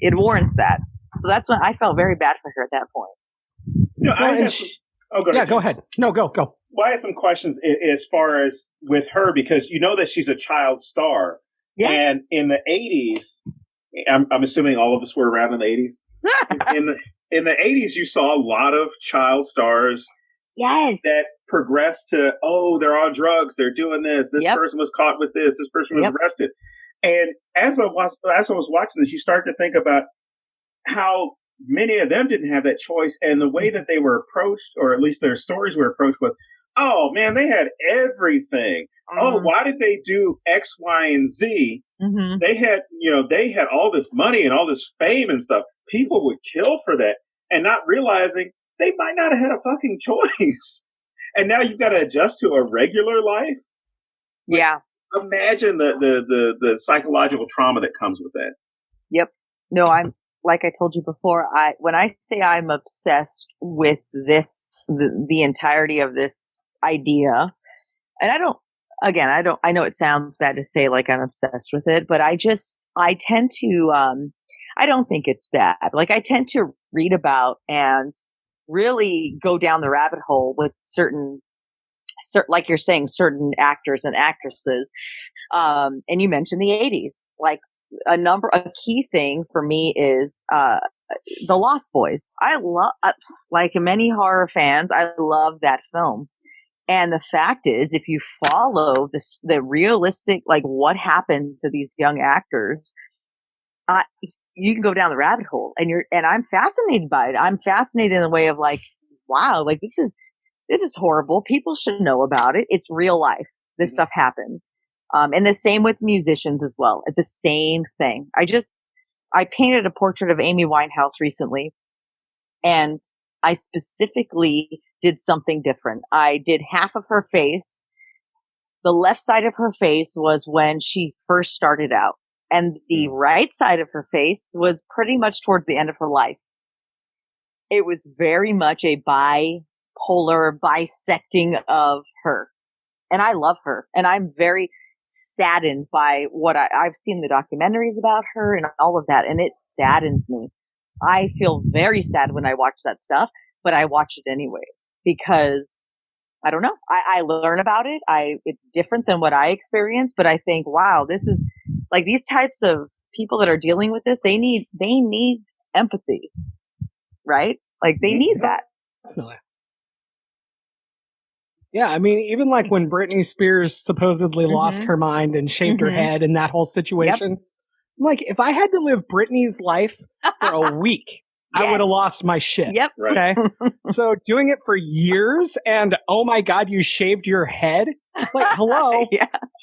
[SPEAKER 3] it warrants that. So that's when I felt very bad for her at that point.
[SPEAKER 1] Go ahead. No, go.
[SPEAKER 2] Well, I have some questions as far as with her, because you know that she's a child star. Yeah. And in the 80s, I'm assuming all of us were around in the 80s. in the 80s, you saw a lot of child stars.
[SPEAKER 3] Yes.
[SPEAKER 2] That progressed to, they're on drugs, they're doing this. This person was caught with this person was arrested. And as I was watching this, you start to think about how many of them didn't have that choice, and the way that they were approached, or at least their stories were approached, was, oh man, they had everything. Oh, why did they do X, Y, and Z? Mm-hmm. They had all this money and all this fame and stuff. People would kill for that, and not realizing they might not have had a fucking choice. And now you've got to adjust to a regular life.
[SPEAKER 3] Yeah.
[SPEAKER 2] Imagine the psychological trauma that comes with that.
[SPEAKER 3] Yep. No, like I told you before, when I say I'm obsessed with this, the entirety of this idea, and I know it sounds bad to say like I'm obsessed with it, but I tend to, I don't think it's bad. Like I tend to read about and really go down the rabbit hole with certain, like you're saying, certain actors and actresses. And you mentioned the 80s, like a key thing for me is, The Lost Boys. I love, like many horror fans, I love that film. And the fact is, if you follow the realistic, like what happened to these young actors, you can go down the rabbit hole, and I'm fascinated by it. I'm fascinated in the way of like, wow, like this is horrible. People should know about it. It's real life. This stuff happens. And the same with musicians as well. It's the same thing. I painted a portrait of Amy Winehouse recently, and I specifically did something different. I did half of her face. The left side of her face was when she first started out, and the right side of her face was pretty much towards the end of her life. It was very much a bipolar bisecting of her. And I love her. And I'm very saddened by what I've seen the documentaries about her and all of that. And it saddens me. I feel very sad when I watch that stuff, but I watch it anyways because I don't know. I learn about it. It's different than what I experienced, but I think, wow, this is like these types of people that are dealing with this. They need empathy, right? Like they need that.
[SPEAKER 1] Definitely. Yeah, I mean, even like when Britney Spears supposedly lost her mind and shaved her head in that whole situation, I'm like, if I had to live Britney's life for a week, I would have lost my shit.
[SPEAKER 3] Yep.
[SPEAKER 1] Okay. So doing it for years and oh my God, you shaved your head? Like, hello.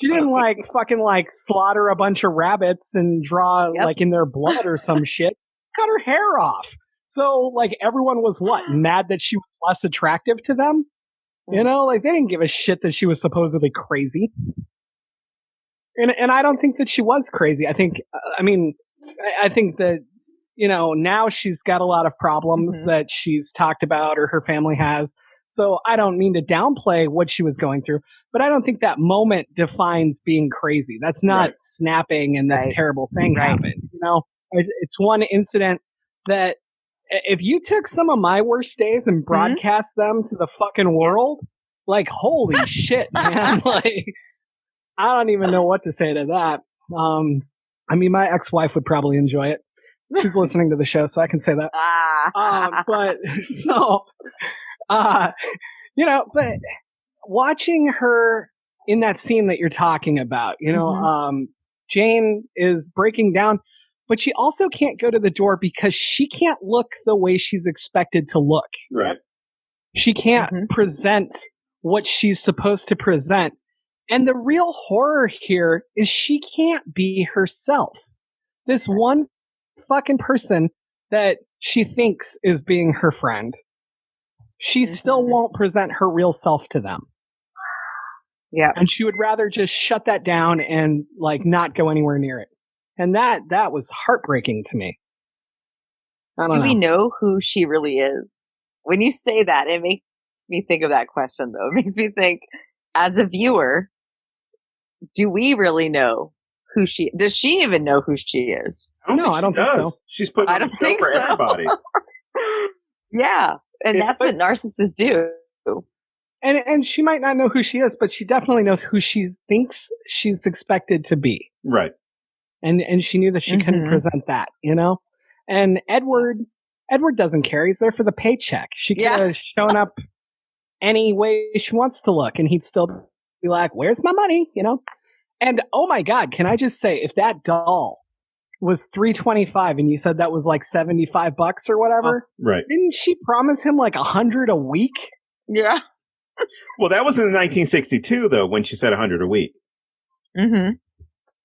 [SPEAKER 1] She didn't like fucking like slaughter a bunch of rabbits and draw like in their blood or some shit. Cut her hair off. So like everyone was what? Mad that she was less attractive to them? You know, like they didn't give a shit that she was supposedly crazy. And I don't think that she was crazy. I think that, you know, now she's got a lot of problems that she's talked about or her family has. So I don't mean to downplay what she was going through, but I don't think that moment defines being crazy. That's not snapping and this terrible thing happened. You know, it's one incident that if you took some of my worst days and broadcast them to the fucking world, like, holy shit, man. Like, I don't even know what to say to that. I mean, my ex-wife would probably enjoy it. She's listening to the show, so I can say that. You know, but watching her in that scene that you're talking about, you know, Jane is breaking down, but she also can't go to the door because she can't look the way she's expected to look.
[SPEAKER 2] Right.
[SPEAKER 1] She can't present what she's supposed to present. And the real horror here is she can't be herself. This one fucking person that she thinks is being her friend, she still won't present her real self to them.
[SPEAKER 3] Yeah.
[SPEAKER 1] And she would rather just shut that down and like not go anywhere near it. And that was heartbreaking to me. I don't know.
[SPEAKER 3] Do we know who she really is? When you say that, it makes me think of that question, though. It makes me think, as a viewer, do we really know who she? Does she even know who she is?
[SPEAKER 2] I don't think so. She's putting on a show for everybody.
[SPEAKER 3] Yeah, and that's what narcissists do.
[SPEAKER 1] And she might not know who she is, but she definitely knows who she thinks she's expected to be.
[SPEAKER 2] Right.
[SPEAKER 1] And she knew that she couldn't present that, you know? And Edward doesn't care. He's there for the paycheck. She could have shown up any way she wants to look, and he'd still be like, where's my money? You know? And oh my God, can I just say, if that doll was $325 and you said that was like $75 or whatever,
[SPEAKER 2] right?
[SPEAKER 1] Didn't she promise him like $100 a week?
[SPEAKER 3] Yeah.
[SPEAKER 2] Well, that was in 1962 though, when she said $100 a week.
[SPEAKER 3] Mm-hmm.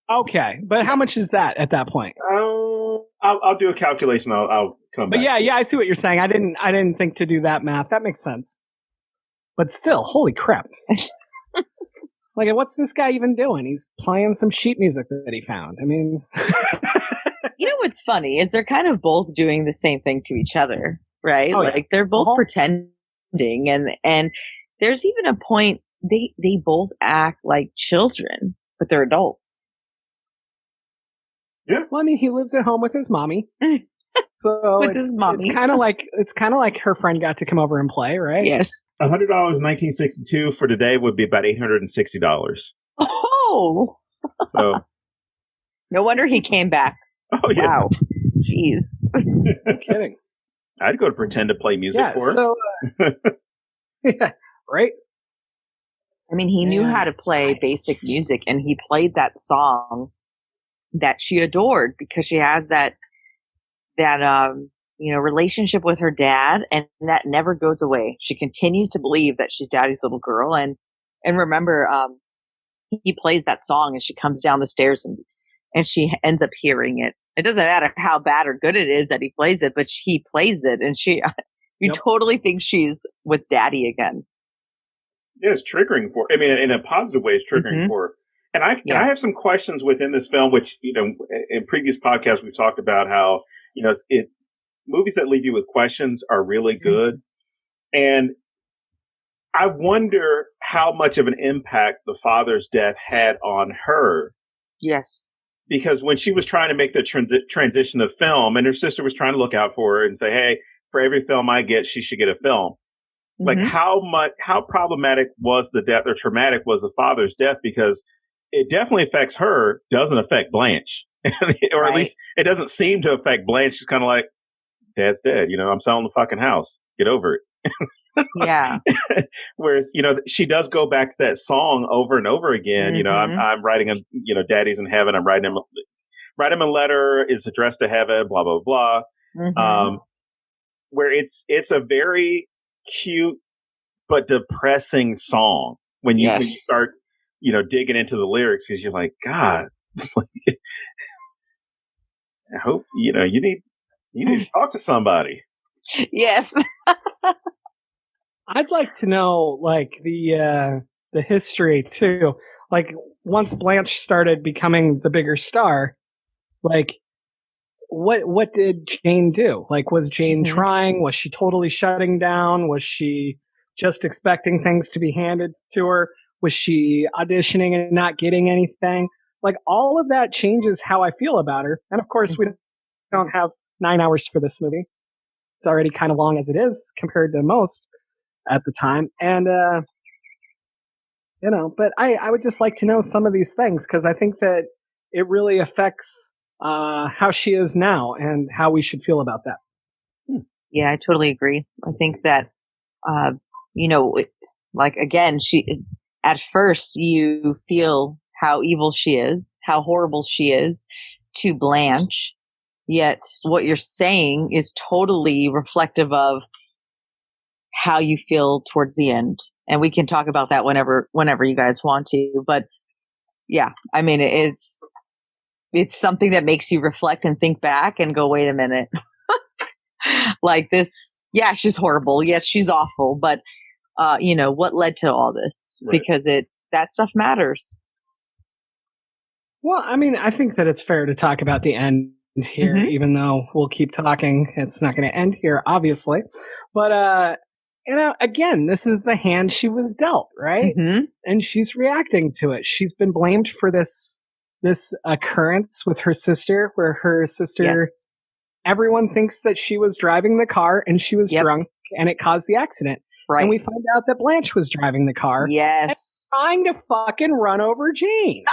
[SPEAKER 1] Okay, but how much is that at that point?
[SPEAKER 2] I'll do a calculation. I'll come back.
[SPEAKER 1] But yeah, I see what you're saying. I didn't think to do that math. That makes sense. But still, holy crap. Like, what's this guy even doing? He's playing some sheet music that he found. I mean...
[SPEAKER 3] You know what's funny is they're kind of both doing the same thing to each other, right?
[SPEAKER 1] Oh,
[SPEAKER 3] like, they're both pretending, and there's even a point they both act like children, but they're adults.
[SPEAKER 2] Yeah.
[SPEAKER 1] Well, I mean, he lives at home with his mommy. So
[SPEAKER 3] with his mommy.
[SPEAKER 1] It's kind of like her friend got to come over and play, right?
[SPEAKER 3] Yes.
[SPEAKER 2] $100 in 1962 for today would be about $860.
[SPEAKER 3] Oh.
[SPEAKER 2] So.
[SPEAKER 3] No wonder he came back.
[SPEAKER 2] Oh yeah.
[SPEAKER 3] Wow. Jeez.
[SPEAKER 1] No kidding.
[SPEAKER 2] I'd go to pretend to play music for her.
[SPEAKER 1] So, yeah, right?
[SPEAKER 3] I mean, he knew how to play basic music, and he played that song that she adored because she has that relationship with her dad, and that never goes away. She continues to believe that she's daddy's little girl, and remember, he plays that song, and she comes down the stairs, and she ends up hearing it. It doesn't matter how bad or good it is that he plays it, but he plays it, and you totally think she's with daddy again.
[SPEAKER 2] Yeah, it's triggering for. I mean, in a positive way, it's triggering for her. And I have some questions within this film, which, you know, in previous podcasts we've talked about how, you know, movies that leave you with questions are really good. And I wonder how much of an impact the father's death had on her.
[SPEAKER 3] Yes. Because
[SPEAKER 2] when she was trying to make the transition of film, and her sister was trying to look out for her and say, hey, for every film I get, she should get a film. Like how problematic was the death, or traumatic was the father's death? Because it definitely affects her, doesn't affect Blanche. Or at least it doesn't seem to affect Blanche. She's kind of like, Dad's dead. You know, I'm selling the fucking house. Get over it.
[SPEAKER 3] Yeah.
[SPEAKER 2] Whereas, you know, she does go back to that song over and over again. You know, I'm writing him, you know, Daddy's in heaven. I'm writing him a letter. It's addressed to heaven, blah, blah, blah. Where it's a very cute but depressing song when you start, you know, digging into the lyrics, because you're like, God, I hope, you know, you need to talk to somebody.
[SPEAKER 3] Yes.
[SPEAKER 1] I'd like to know, like, the history too. Like, once Blanche started becoming the bigger star, like, what did Jane do? Like, was Jane trying? Was she totally shutting down? Was she just expecting things to be handed to her? Was she auditioning and not getting anything? Like, all of that changes how I feel about her. And of course, we don't have 9 hours for this movie. It's already kind of long as it is compared to most at the time. And, you know, but I would just like to know some of these things, because I think that it really affects how she is now and how we should feel about that.
[SPEAKER 3] Yeah, I totally agree. I think that, you know, like, again, at first you feel how evil she is, how horrible she is to Blanche. Yet what you're saying is totally reflective of how you feel towards the end. And we can talk about that whenever you guys want to. But yeah, I mean, it's it's something that makes you reflect and think back and go, wait a minute. Like this, yeah, she's horrible. Yes, she's awful. But, what led to all this?
[SPEAKER 2] Right.
[SPEAKER 3] Because that stuff matters.
[SPEAKER 1] Well, I mean, I think that it's fair to talk about the end here, even though we'll keep talking. It's not going to end here, obviously. But, again, this is the hand she was dealt, right? And she's reacting to it. She's been blamed for this occurrence with her sister, where her sister, everyone thinks that she was driving the car and she was drunk and it caused the accident. Right. And we find out that Blanche was driving the car.
[SPEAKER 3] Yes.
[SPEAKER 1] Trying to fucking run over Jane.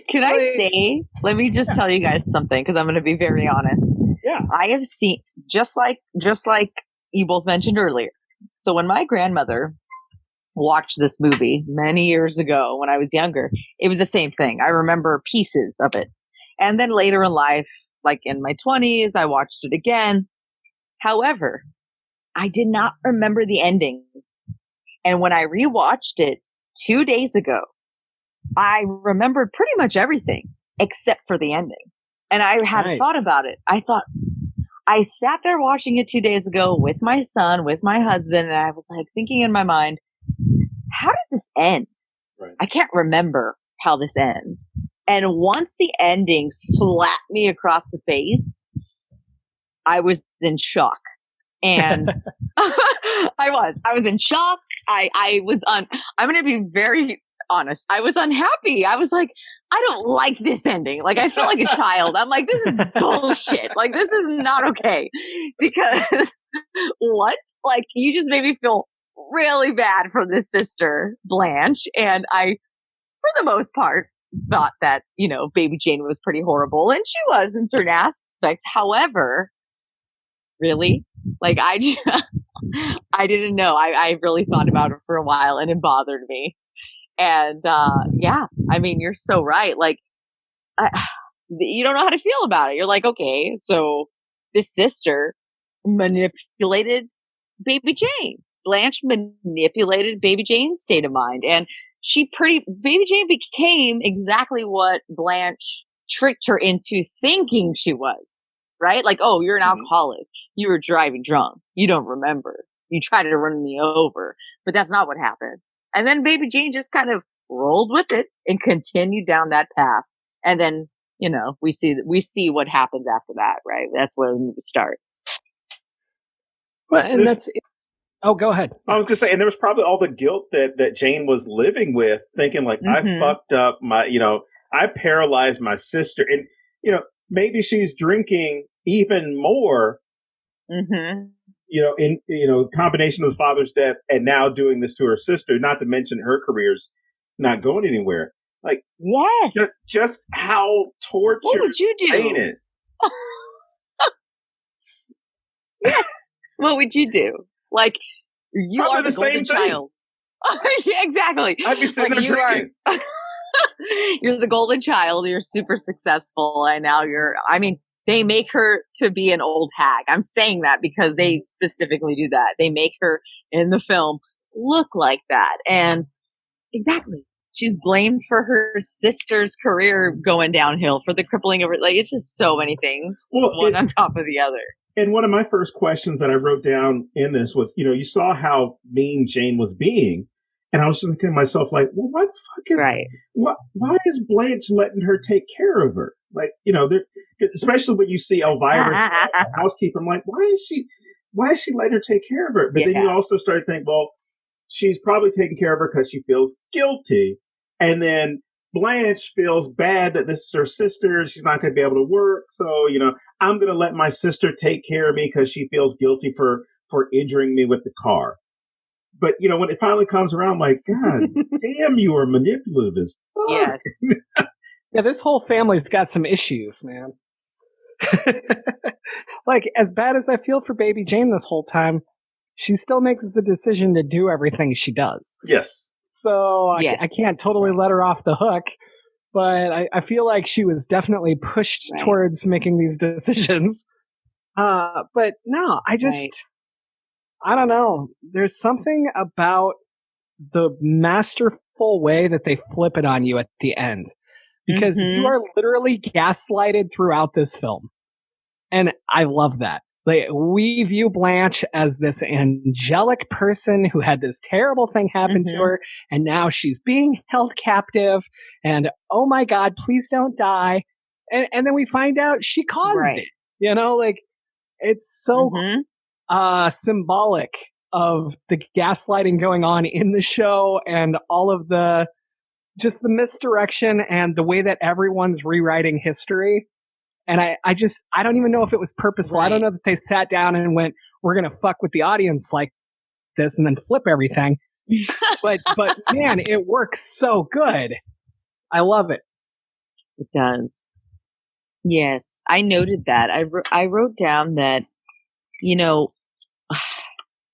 [SPEAKER 3] Can I say, let me just tell you guys something, because I'm going to be very honest.
[SPEAKER 1] Yeah.
[SPEAKER 3] I have seen, just like you both mentioned earlier. So when my grandmother watched this movie many years ago when I was younger, it was the same thing. I remember pieces of it. And then later in life, like in my 20s, I watched it again. However, I did not remember the ending. And when I rewatched it 2 days ago, I remembered pretty much everything except for the ending. And I had thought about it. I sat there watching it 2 days ago with my son, with my husband, and I was like thinking in my mind, how does this end? Right. I can't remember how this ends. And once the ending slapped me across the face, I was in shock. And I was in shock. I'm going to be very honest. I was unhappy. I was like, I don't like this ending. Like, I felt like a child. I'm like, this is bullshit. Like, this is not okay. Because what? Like, you just made me feel really bad for this sister, Blanche. And I, for the most part, thought that, baby Jane was pretty horrible. And she was in certain aspects. However, really? Like, I didn't know. I really thought about it for a while and it bothered me. And, I mean, you're so right. Like, you don't know how to feel about it. You're like, okay, so this sister manipulated baby Jane. Blanche manipulated baby Jane's state of mind. And baby Jane became exactly what Blanche tricked her into thinking she was. Right? Like, oh, you're an alcoholic. You were driving drunk. You don't remember. You tried to run me over. But that's not what happened. And then baby Jane just kind of rolled with it and continued down that path. And then, we see what happens after that, right? That's where the movie starts.
[SPEAKER 2] Well, and
[SPEAKER 1] that's it. Oh, go ahead.
[SPEAKER 2] I was going to say, and there was probably all the guilt that Jane was living with, thinking like, I fucked up I paralyzed my sister. And, maybe she's drinking even more, combination of the father's death and now doing this to her sister, not to mention her career's not going anywhere. Like,
[SPEAKER 3] yes,
[SPEAKER 2] just how tortured
[SPEAKER 3] what would you do?
[SPEAKER 2] Jane is.
[SPEAKER 3] Yes. What would you do? Like, you
[SPEAKER 2] probably
[SPEAKER 3] are the golden child. Yeah, exactly.
[SPEAKER 2] I'd be sitting there drinking.
[SPEAKER 3] You're the golden child. You're super successful. And now they make her to be an old hag. I'm saying that because they specifically do that. They make her in the film look like that. And exactly. She's blamed for her sister's career going downhill, for the crippling of it. Like, it's just so many things, one on top of the other.
[SPEAKER 2] And one of my first questions that I wrote down in this was, you saw how mean Jane was being. And I was thinking to myself, like, well, why the fuck is, why is Blanche letting her take care of her? Like, especially when you see Elvira, housekeeper, I'm like, why is she letting her take care of her? But then you also start to think, well, she's probably taking care of her because she feels guilty. And then Blanche feels bad that this is her sister. She's not going to be able to work. So, I'm going to let my sister take care of me because she feels guilty for injuring me with the car. But, when it finally comes around, I'm like, God damn, you are manipulative as fuck.
[SPEAKER 3] Yes.
[SPEAKER 1] Yeah, this whole family's got some issues, man. Like, as bad as I feel for baby Jane this whole time, she still makes the decision to do everything she does.
[SPEAKER 2] Yes.
[SPEAKER 1] So I can't totally let her off the hook, but I feel like she was definitely pushed towards making these decisions. But no, I don't know. There's something about the masterful way that they flip it on you at the end. because you are literally gaslighted throughout this film. And I love that. Like, we view Blanche as this angelic person who had this terrible thing happen to her, and now she's being held captive, and oh my God, please don't die. And then we find out she caused it. You know, like, it's so symbolic of the gaslighting going on in the show and all of the misdirection and the way that everyone's rewriting history. And I don't even know if it was purposeful. I don't know that they sat down and went, we're going to fuck with the audience like this and then flip everything. but man, it works so good. I love it.
[SPEAKER 3] It does. Yes, I noted that. I wrote down that, you know,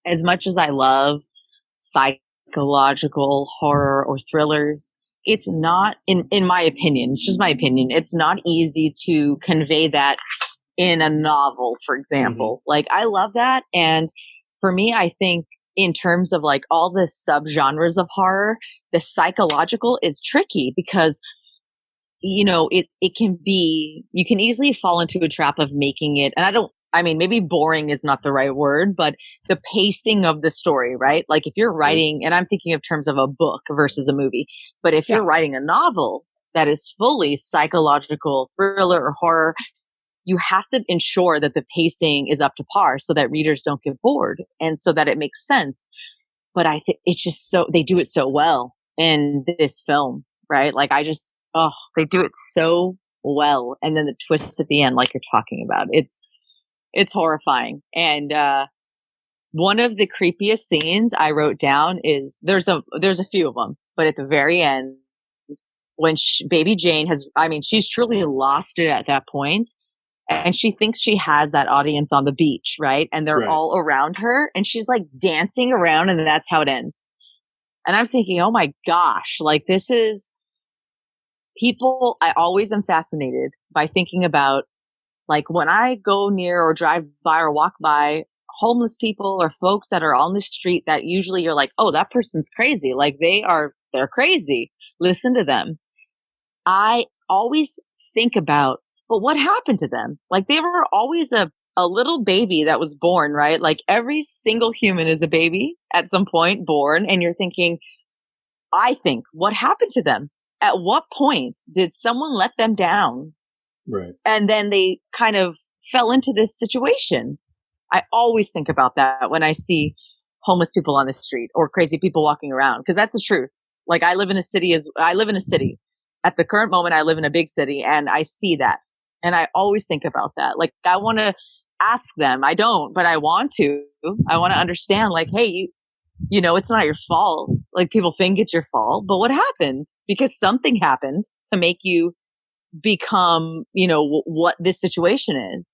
[SPEAKER 3] as much as I love psychological horror or thrillers, it's not, in my opinion, it's just my opinion, it's not easy to convey that in a novel, for example. Like, I love that. And for me, I think in terms of like all the subgenres of horror, the psychological is tricky because, you know, it can be, you can easily fall into a trap of making it, and maybe boring is not the right word, but the pacing of the story, right? Like, if you're writing, and I'm thinking of terms of a book versus a movie, but if you're writing a novel that is fully psychological thriller or horror, you have to ensure that the pacing is up to par so that readers don't get bored and so that it makes sense. But I think it's just they do it so well in this film, right? Like, they do it so well. And then the twists at the end, like you're talking about, it's horrifying. And one of the creepiest scenes I wrote down is there's a few of them, but at the very end, when baby Jane she's truly lost it at that point, and she thinks she has that audience on the beach, right? And they're all around her, and she's like dancing around, and that's how it ends. And I'm thinking, oh my gosh, like, this is people. I always am fascinated by thinking about, like, when I go near or drive by or walk by homeless people or folks that are on the street that usually you're like, oh, that person's crazy. Like, they're crazy. Listen to them. I always think about, but what happened to them? Like, they were always a little baby that was born, right? Like, every single human is a baby at some point born. And you're thinking, I think, what happened to them? At what point did someone let them down?
[SPEAKER 2] Right.
[SPEAKER 3] And then they kind of fell into this situation. I always think about that when I see homeless people on the street or crazy people walking around, because that's the truth. Like, I live in a city. At the current moment, I live in a big city, and I see that. And I always think about that. Like, I want to ask them. I don't, but I want to. I want to understand, like, hey, you know, it's not your fault. Like, people think it's your fault, but what happened? Because something happened to make you become, you know, what this situation is.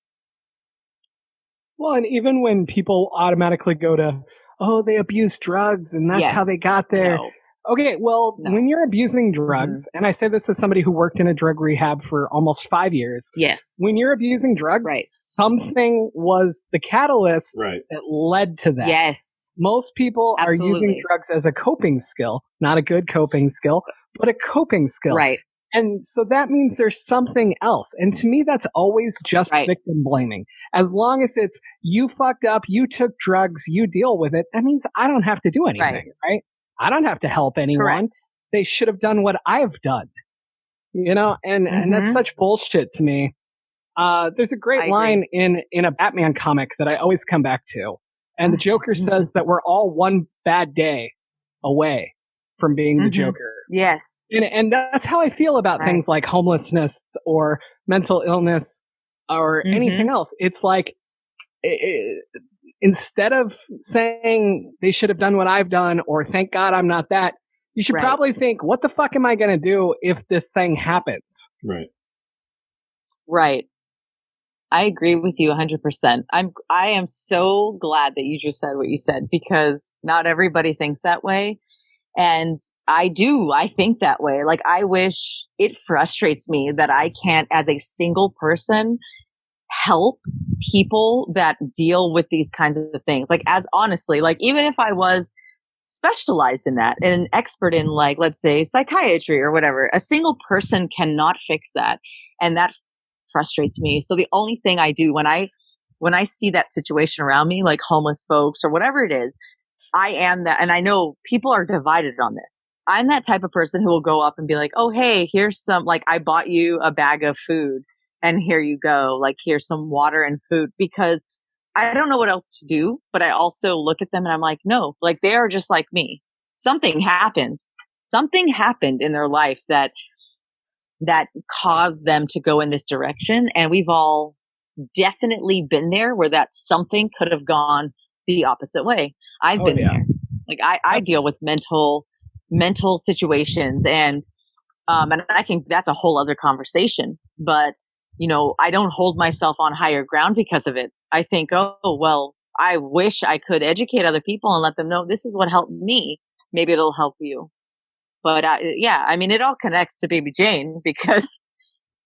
[SPEAKER 1] Well, and even when people automatically go to, oh, they abused drugs and that's how they got there.
[SPEAKER 3] No.
[SPEAKER 1] Okay, well, when you're abusing drugs, and I say this as somebody who worked in a drug rehab for almost 5 years.
[SPEAKER 3] Yes.
[SPEAKER 1] When you're abusing drugs, something was the catalyst that led to that.
[SPEAKER 3] Yes.
[SPEAKER 1] Most people are using drugs as a coping skill, not a good coping skill, but a coping skill.
[SPEAKER 3] Right.
[SPEAKER 1] And so that means there's something else. And to me, that's always just victim blaming. As long as it's, you fucked up, you took drugs, you deal with it, that means I don't have to do anything, right? I don't have to help anyone.
[SPEAKER 3] Correct.
[SPEAKER 1] They should have done what I've done. You know, and that's such bullshit to me. There's a great line in a Batman comic that I always come back to. And the Joker says that we're all one bad day away from being the Joker.
[SPEAKER 3] Yes.
[SPEAKER 1] And that's how I feel about things like homelessness or mental illness or anything else. It's like, instead of saying they should have done what I've done or thank God I'm not that, you should probably think, what the fuck am I going to do if this thing happens?
[SPEAKER 2] Right.
[SPEAKER 3] Right. I agree with you 100%. I am so glad that you just said what you said, because not everybody thinks that way. And I think that way. Like, I wish, it frustrates me that I can't, as a single person, help people that deal with these kinds of things. Like, as honestly, like, even if I was specialized in that and an expert in, like, let's say psychiatry or whatever. A single person cannot fix that. And that frustrates me. So the only thing I do when I see that situation around me, like homeless folks or whatever it is, I am that. And I know people are divided on this. I'm that type of person who will go up and be like, oh, hey, here's some, like, I bought you a bag of food and here you go. Like, here's some water and food, because I don't know what else to do. But I also look at them and I'm like, no, like, they are just like me. Something happened in their life that caused them to go in this direction. And we've all definitely been there where that something could have gone the opposite way. I've been there. Like, I deal with mental situations, and I think that's a whole other conversation. But, you know, I don't hold myself on higher ground because of it. I think, oh, well, I wish I could educate other people and let them know this is what helped me. Maybe it'll help you. But yeah, I mean, it all connects to Baby Jane because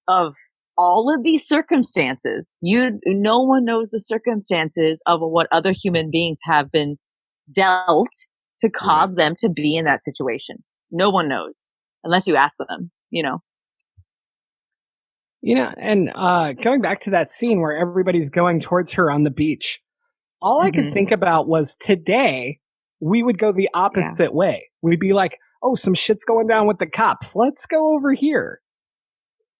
[SPEAKER 3] of all of these circumstances. No one knows the circumstances of what other human beings have been dealt to cause them to be in that situation. No one knows unless you ask them, you know.
[SPEAKER 1] You know, and going back to that scene where everybody's going towards her on the beach, all I could think about was today we would go the opposite way. We'd be like, oh, some shit's going down with the cops. Let's go over here.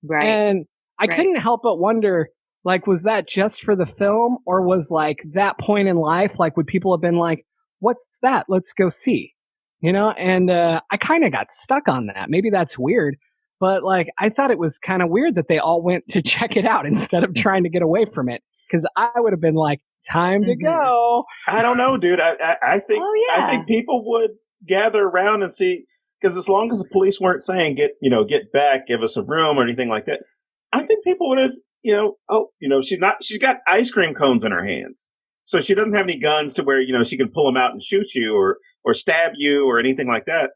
[SPEAKER 3] Right.
[SPEAKER 1] And I couldn't help but wonder, like, was that just for the film, or was, like, that point in life, like, would people have been like, what's that? Let's go see. You know, and I kind of got stuck on that. Maybe that's weird. But, like, I thought it was kind of weird that they all went to check it out instead of trying to get away from it. Because I would have been like, time to go.
[SPEAKER 2] I don't know, dude. I think I think people would gather around and see, because as long as the police weren't saying get back, give us a room or anything like that, I think people would have, she's got ice cream cones in her hands, so she doesn't have any guns to where she can pull them out and shoot you or stab you or anything like that.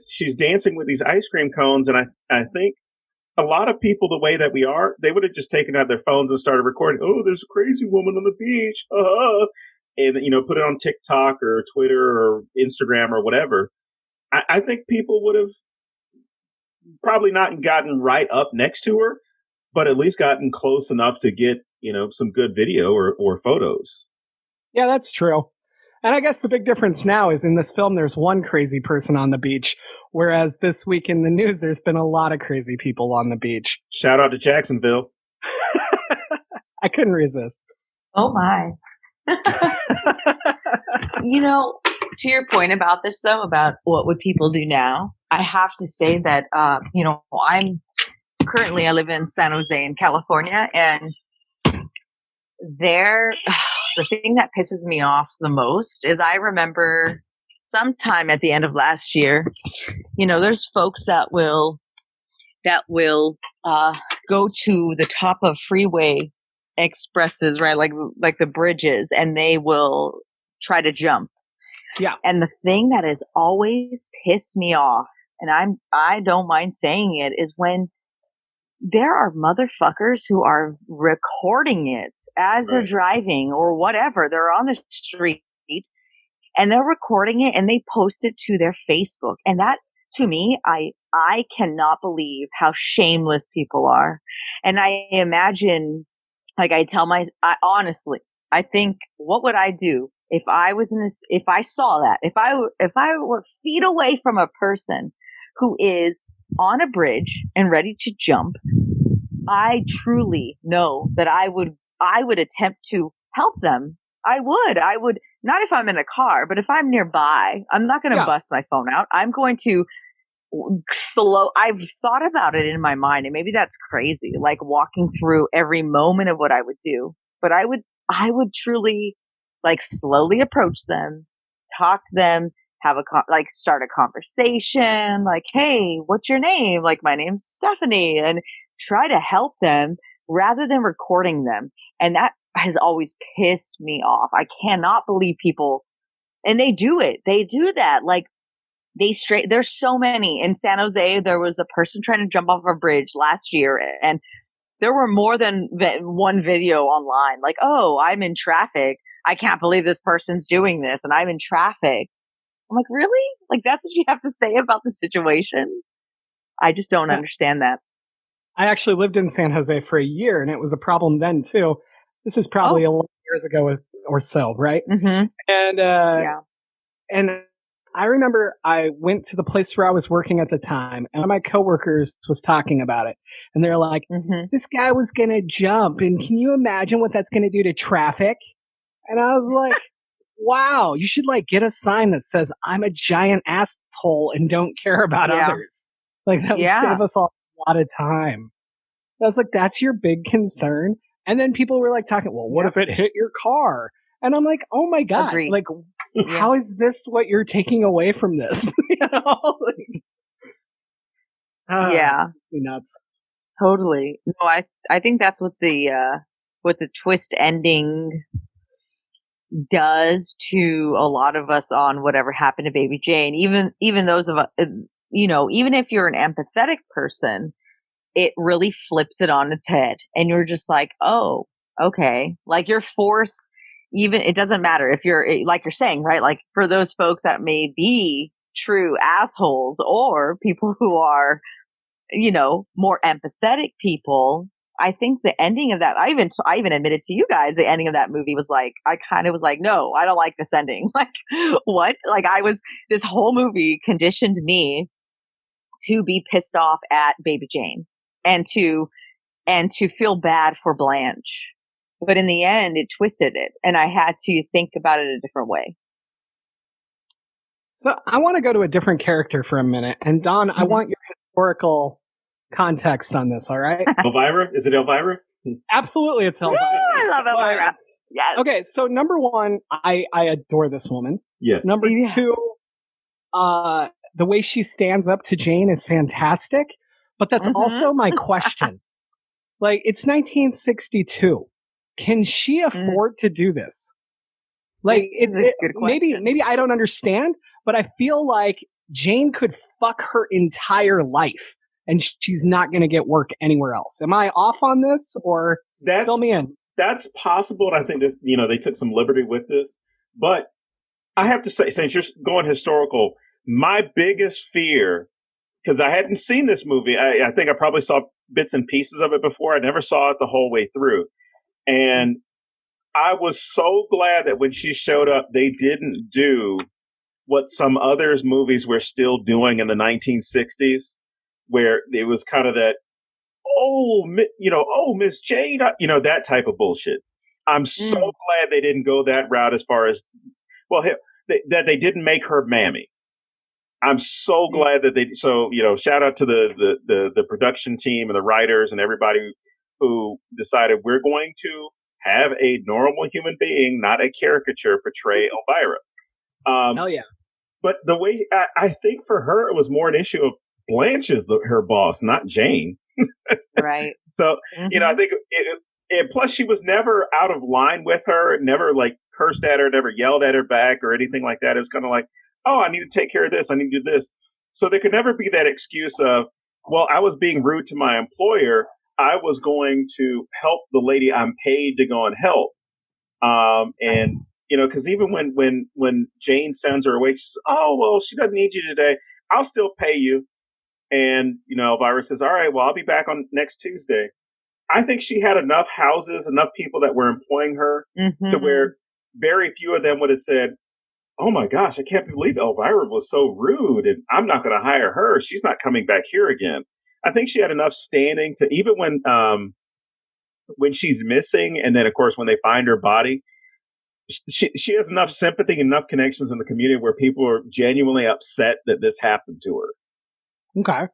[SPEAKER 2] She's dancing with these ice cream cones, and I think a lot of people, the way that we are, they would have just taken out their phones and started recording. Oh, there's a crazy woman on the beach, and put it on TikTok or Twitter or Instagram or whatever. I think people would have probably not gotten right up next to her, but at least gotten close enough to get some good video or photos.
[SPEAKER 1] Yeah, that's true. And I guess the big difference now is in this film, there's one crazy person on the beach, whereas this week in the news, there's been a lot of crazy people on the beach.
[SPEAKER 2] Shout out to Jacksonville.
[SPEAKER 1] I couldn't resist.
[SPEAKER 3] Oh, my. To your point about this, though, about what would people do now, I have to say that, I live in San Jose in California, and the thing that pisses me off the most is I remember sometime at the end of last year, there's folks that will go to the top of freeway expresses, right? Like the bridges, and they will try to jump.
[SPEAKER 1] Yeah.
[SPEAKER 3] And the thing that has always pissed me off, and I don't mind saying it, is when there are motherfuckers who are recording it as they're driving or whatever. They're on the street and they're recording it and they post it to their Facebook. And that, to me, I cannot believe how shameless people are. And I imagine, like, honestly, I think, what would I do if I was if I saw that, if I were feet away from a person who is on a bridge and ready to jump? I truly know that I would attempt to help them. I would not if I'm in a car, but if I'm nearby, I'm not going to bust my phone out. I'm going to I've thought about it in my mind, and maybe that's crazy, like walking through every moment of what I would do. But I would truly, like, slowly approach them, talk to them, start a conversation, like, hey, what's your name? Like, my name's Stephanie, and try to help them rather than recording them. And that has always pissed me off. I cannot believe people, and they do it. They do that. Like, there's so many. In San Jose, there was a person trying to jump off a bridge last year, and there were more than one video online. Like, oh, I'm in traffic. I can't believe this person's doing this, and I'm in traffic. I'm like, really? Like, that's what you have to say about the situation? I just don't understand that.
[SPEAKER 1] I actually lived in San Jose for a year, and it was a problem then too. This is probably 11 years ago or so, right?
[SPEAKER 3] Mm-hmm.
[SPEAKER 1] And and I remember I went to the place where I was working at the time, and one of my coworkers was talking about it, and they're like, "This guy was gonna jump, and can you imagine what that's gonna do to traffic?" And I was like, "Wow, you should like get a sign that says I'm a giant asshole and don't care about others. Like that would save us all a lot of time." I was like, "That's your big concern." And then people were like talking, "Well, what if it hit your car?" And I'm like, "Oh my God, like, how is this what you're taking away from this?" You know? Nuts.
[SPEAKER 3] Totally. No, I think that's what the twist ending does to a lot of us on whatever happened to Baby Jane. Even those of us, even if you're an empathetic person, it really flips it on its head, and you're just like, oh, okay. Like you're forced. Even it doesn't matter if you're like you're saying, right? Like for those folks that may be true assholes or people who are, more empathetic people. I think the ending of that, I even admitted to you guys, the ending of that movie was like, I kind of was like, no, I don't like this ending. Like, what? Like this whole movie conditioned me to be pissed off at Baby Jane and to feel bad for Blanche. But in the end, it twisted it, and I had to think about it a different way.
[SPEAKER 1] So I want to go to a different character for a minute. And Don, I want your historical context on this, all right?
[SPEAKER 2] Elvira? Is it Elvira?
[SPEAKER 1] Absolutely, it's Elvira.
[SPEAKER 3] Woo, I love Elvira. Yes.
[SPEAKER 1] Okay, so number one, I adore this woman.
[SPEAKER 2] Yes.
[SPEAKER 1] Number two, the way she stands up to Jane is fantastic. But that's also my question. Like, it's 1962. Can she afford to do this? Like, it's a good question. Maybe I don't understand, but I feel like Jane could fuck her entire life, and she's not going to get work anywhere else. Am I off on this, or fill me in?
[SPEAKER 2] That's possible, and I think this, they took some liberty with this. But I have to say, since you're going historical, my biggest fear, because I hadn't seen this movie, I think I probably saw bits and pieces of it before. I never saw it the whole way through. And I was so glad that when she showed up, they didn't do what some others movies were still doing in the 1960s, where it was kind of that, Miss Jane, that type of bullshit. I'm so glad they didn't go that route as far as, that they didn't make her Mammy. I'm so glad that shout out to the production team and the writers and everybody who decided we're going to have a normal human being, not a caricature, portray Elvira.
[SPEAKER 1] Hell yeah.
[SPEAKER 2] But the way, I think for her, it was more an issue of Blanche is her boss, not Jane.
[SPEAKER 3] Right.
[SPEAKER 2] So, I think plus she was never out of line with her, never like cursed at her, never yelled at her back or anything like that. It was kind of like, oh, I need to take care of this. I need to do this. So there could never be that excuse of, well, I was being rude to my employer. I was going to help the lady I'm paid to go and help. And, because even when Jane sends her away, she says, oh, well, she doesn't need you today. I'll still pay you. And, Elvira says, all right, well, I'll be back on next Tuesday. I think she had enough houses, enough people that were employing her to where very few of them would have said, oh my gosh, I can't believe Elvira was so rude and I'm not going to hire her. She's not coming back here again. I think she had enough standing to, even when she's missing, and then of course when they find her body, she has enough sympathy, enough connections in the community where people are genuinely upset that this happened to her.
[SPEAKER 1] Okay.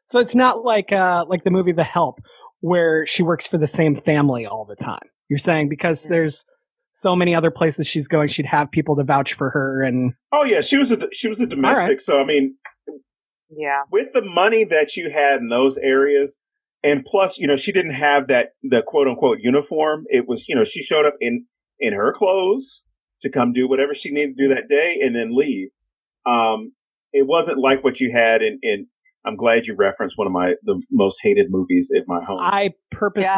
[SPEAKER 1] So it's not like the movie The Help, where she works for the same family all the time. You're saying because there's so many other places she's going, she'd have people to vouch for her. And
[SPEAKER 2] oh yeah, she was a domestic. Right. So I mean, with the money that you had in those areas, and plus, she didn't have the quote unquote uniform. It was, she showed up in her clothes to come do whatever she needed to do that day and then leave. It wasn't like what you had in I'm glad you referenced one of the most hated movies in my home.
[SPEAKER 1] I purposely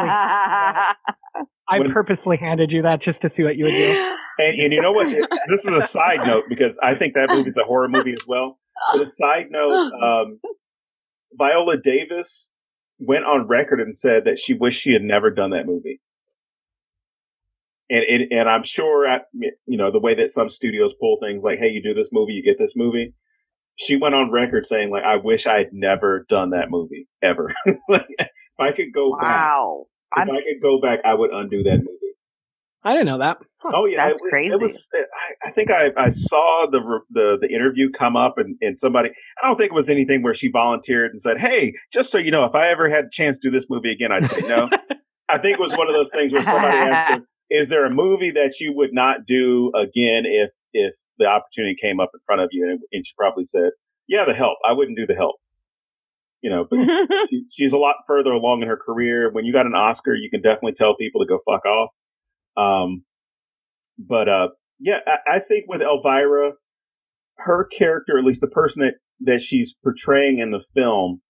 [SPEAKER 1] handed you that just to see what you would do.
[SPEAKER 2] And you know what? This is a side note because I think that movie's a horror movie as well. But a side note, Viola Davis went on record and said that she wished she had never done that movie. And I'm sure, the way that some studios pull things like, hey, you do this movie, you get this movie. She went on record saying, like, I wish I had never done that movie, ever. Like, if I could go back, I would undo that movie.
[SPEAKER 1] I didn't know that.
[SPEAKER 2] Huh. Oh, yeah.
[SPEAKER 3] That's crazy.
[SPEAKER 2] It was, I think I saw the interview come up and somebody, I don't think it was anything where she volunteered and said, hey, just so you know, if I ever had a chance to do this movie again, I'd say no. I think it was one of those things where somebody asked her, is there a movie that you would not do again if the opportunity came up in front of you? And she probably said, yeah, The Help. I wouldn't do The Help. But she's a lot further along in her career. When you got an Oscar, you can definitely tell people to go fuck off. I think with Elvira, her character, at least the person that she's portraying in the film,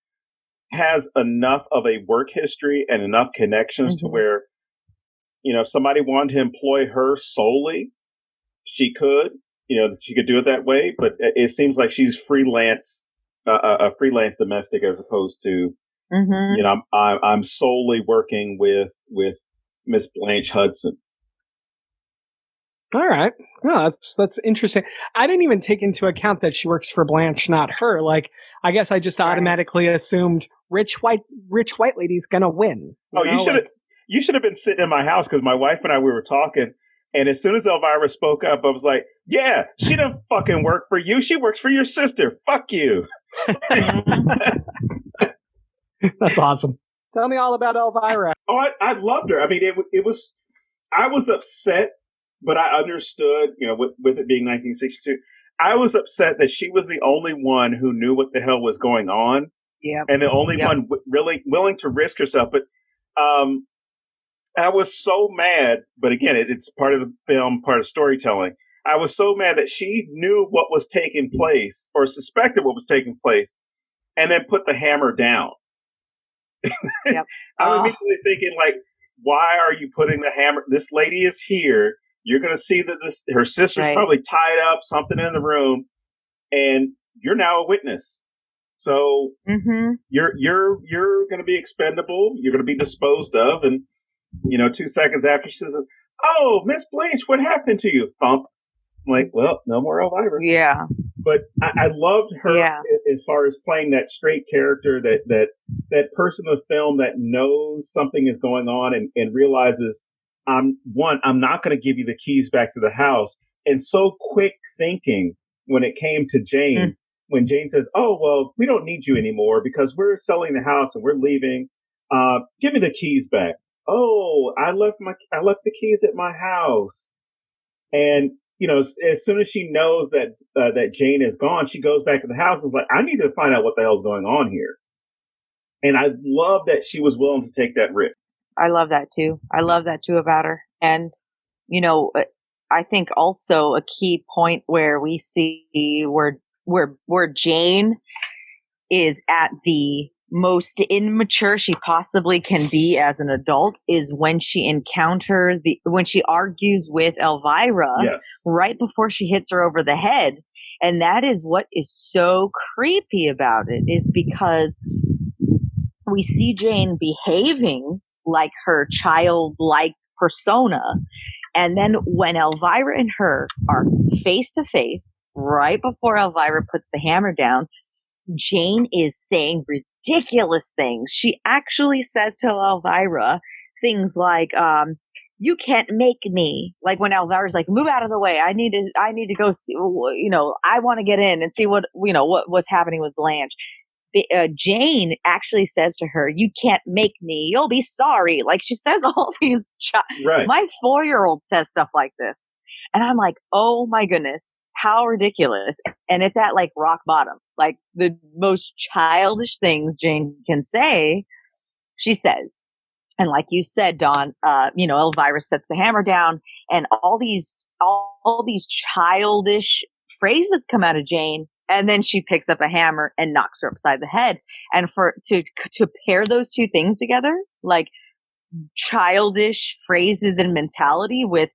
[SPEAKER 2] has enough of a work history and enough connections to where, if somebody wanted to employ her solely, she could, she could do it that way. But it seems like she's a freelance domestic as opposed to, I'm solely working with Miss Blanche Hudson.
[SPEAKER 1] All right. No, that's interesting. I didn't even take into account that she works for Blanche, not her. Like, I guess I just automatically assumed rich white lady's gonna win.
[SPEAKER 2] You should have been sitting in my house because my wife and I, we were talking, and as soon as Elvira spoke up, I was like, yeah, she doesn't fucking work for you. She works for your sister. Fuck you.
[SPEAKER 1] That's awesome. Tell me all about Elvira.
[SPEAKER 2] Oh, I loved her. I mean, I was upset, but I understood, with it being 1962, I was upset that she was the only one who knew what the hell was going on.
[SPEAKER 3] Yeah.
[SPEAKER 2] And the only one really willing to risk herself. But, I was so mad, but again, it's part of the film, part of storytelling. I was so mad that she knew what was taking place or suspected what was taking place and then put the hammer down.
[SPEAKER 3] Yep.
[SPEAKER 2] I'm immediately thinking, like, why are you putting the hammer? This lady is here. You're going to see that her sister's probably tied up, something in the room, and you're now a witness. So you're going to be expendable. You're going to be disposed of. And, 2 seconds after she says, oh, Miss Blanche, what happened to you? Thump. I'm like, well, no more Elvira.
[SPEAKER 3] Yeah.
[SPEAKER 2] But I loved her as far as playing that straight character, that person in the film that knows something is going on and realizes, I'm not going to give you the keys back to the house. And so quick thinking when it came to Jane, when Jane says, oh, well, we don't need you anymore because we're selling the house and we're leaving. Give me the keys back. Oh, I left the keys at my house. And, as soon as she knows that Jane is gone, she goes back to the house and is like, I need to find out what the hell's going on here. And I love that she was willing to take that risk.
[SPEAKER 3] I love that too. I love that too about her. And, I think also a key point where we see where Jane is at the most immature she possibly can be as an adult is when she when she argues with Elvira right before she hits her over the head. And that is what is so creepy about it, is because we see Jane behaving like her childlike persona. And then when Elvira and her are face to face, right before Elvira puts the hammer down, Jane is saying ridiculous things. She actually says to Elvira things like, you can't make me. Like when Elvira's like, move out of the way. I need to go see, I want to get in and see what's happening with Blanche. Jane actually says to her, you can't make me. You'll be sorry. Like she says all these. My 4-year-old says stuff like this. And I'm like, oh my goodness. How ridiculous. And it's at like rock bottom. Like the most childish things Jane can say, she says. And like you said, Dawn, Elvira sets the hammer down and all these childish phrases come out of Jane. And then she picks up a hammer and knocks her upside the head. And to pair those two things together, like childish phrases and mentality with